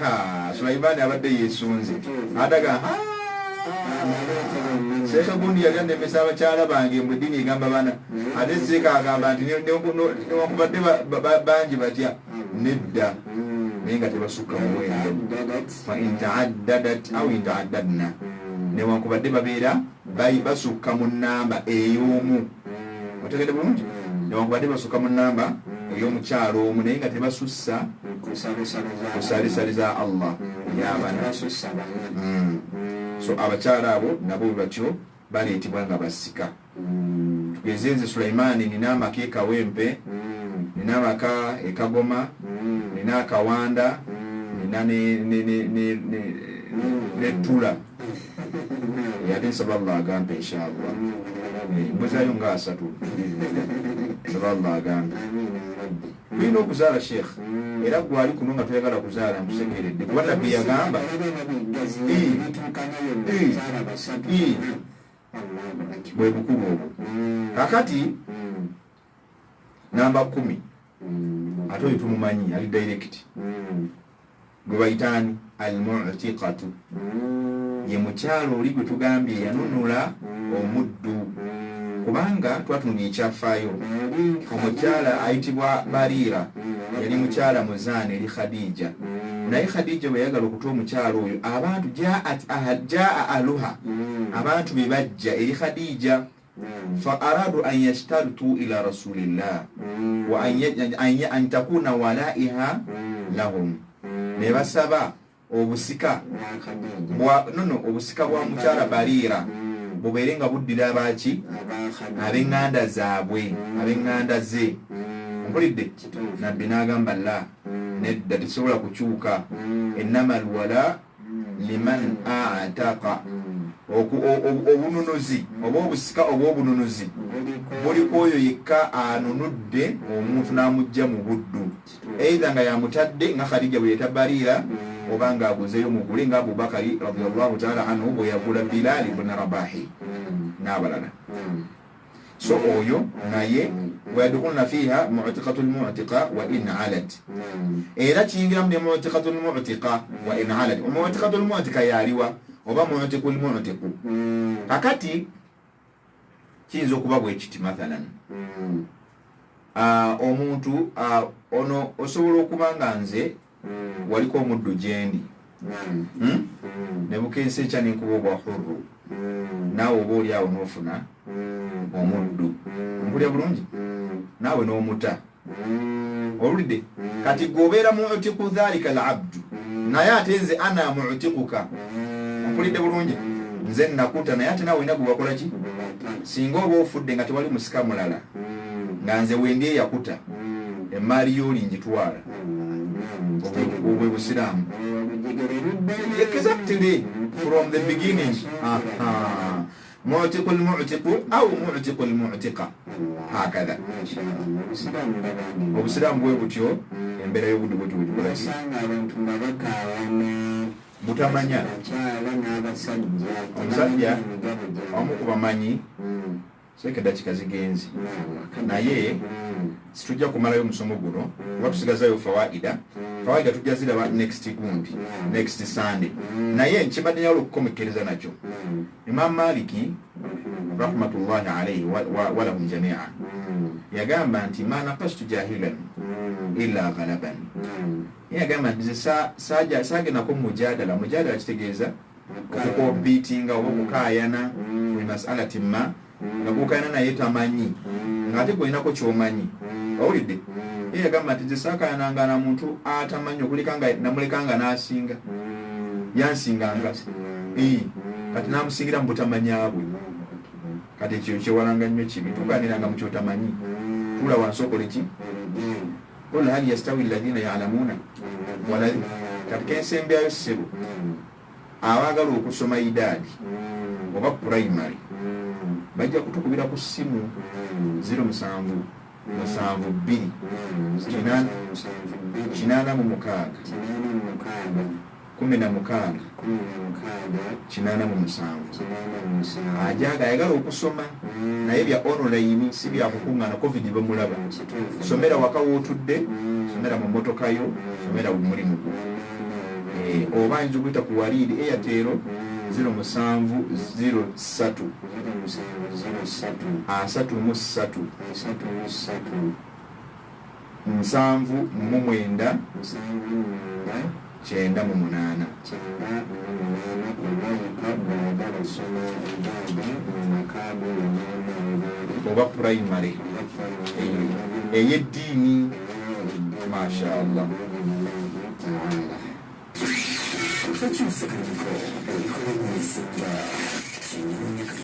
Sulaimaani abadde yesunze adaga Seeka gundi yali anemesa abakyala bange mu ddiini egamba bana ate seeka agamba nti newankubadde bangi batya nedda naye nga tebasukka muwendo fa intaaddadat au intaaddadna newankubadde babeera basukka mu nnamba ey'omu otegedde bulungi newankubadde basukka mu nnamba ey'omukyalo omu naye nga tebasussa kusalisaliza Allah yabana so abakyala abo nabo batyo baleetebwa nga basika tugeze nze Sulaimaani nina amaka ekawempe nina amaka ekagoma nina akawanda nina netula yate nsaba Allah agampe inshallah mbuzayo nga asatu nsaba Allah agampe tulina okuzaala sheekh era gwali kuno nga toyagala kuzaala nkusekeredde kuba nabbi yagamba bwe bukulu obwo kakati namba 10 ate oyo tumumanyi ali direct gwe bayitaani almu'tiqatu ye mukyalo oli gwe tugambye yanunula omuddu kubanga twatunula ekyafaayo omukyala ayitibwa Barira yali mukyala muzaana eri Khadija naye Khadija bwe yagala okuta omukyalo oyo abantu jaa aluha abantu be bajja eri Khadija fa aradu an yashtaritu ila rasulillah wa an takuna walaiha lahum ne basaba obusika obusika bwa mukyala Barira bubeere nga buddira abaki ab'eŋŋanda zaabwe ab'eŋŋanda ze mpulidde nabbi n'agamba la nedda tesobola kukyuka ennama alwala liman ataqa obununuzi oba obusika oba obununuzi buliko oyo yekka anunudde omuntu n'amugja mu buddu eitha nga yamutadde nga Khadija bwe yeta Barira oba nga aguzeyo mugule nga Abubakari radiyallahu ta'ala anhu bwe yagula Bilal ibn Rabahi n'abalala so oyo naye ويدخلنا فيها معتقة المعتقة وإن علت إذا تيجي من معتقة المعتقة وإن علت ومعتقة المعتقة ياليوا وبا معتق المعتق kakati kiyinza okuba bwekiti mathalan omuntu ono osobola okuba nga nze waliko omuddu gyendi ne bukeesa ekya nenkuba obwa hurru naawe oba oli awo n'ofuna omuddu mpulya bulungi naawe n'omuta olulidde kati gwobeera mu'tiku dhalika al-abdu naye ate nze ana mu'tikuka mpulidde bulungi nze nakuta naye ate naawe olina gwe wakola ki singa oba ofudde nga tewali musika mulala nga nze wendi eyakuta emaali y'oli ngitwala obwe busiraamu exactly from the beginning معتق المعتق أو معتق المعتقة هكذا وبسلام بوي بوتيو embera y'obudde bwetyo bwetukolaki butamanya omusajja omu ku bamanyi seeka dakika zigenzi naye situjja kumalayo omusomo guno kuba tusigazayo fawaida tujja ziraba next Sunday naye nkibadde nyawula okukomekereza nakyo Imam Maliki rahmatullahi alayhi walahum jamia yagamba nti ma naqastu jahilan illa ghalaban yagamba nti sagenako mujadala kitegeeza okukompitinga oba okukayana mu masalati ma nga kukayana naye tamanyi ng'ate gweolinako kyomanyi owulidde yagamba nti zisakayananga na muntu atamanyi namulekanga n'asinga yansinganga kati namusingira mu butamanyabwe kati ekyo kyewalanga nnyo kibi tuganiranga mu kyotamanyi tula wansi okole ki qul hal yastawi alladhina ya'lamuna katika ensembyayo ssebo abaagala okusoma idaadi oba primary bajja kutukubira ku ssimu 0728 ajaga ayagala okusoma naye bya online si bya kukuŋŋaana covid bamulaba somera waka wootudde somera mu mmotokayo somera mu mulimu oba ayinza okuyita ku waliidi Airtel 0703 33 79 98 oba primary ey'eddiini mashallah.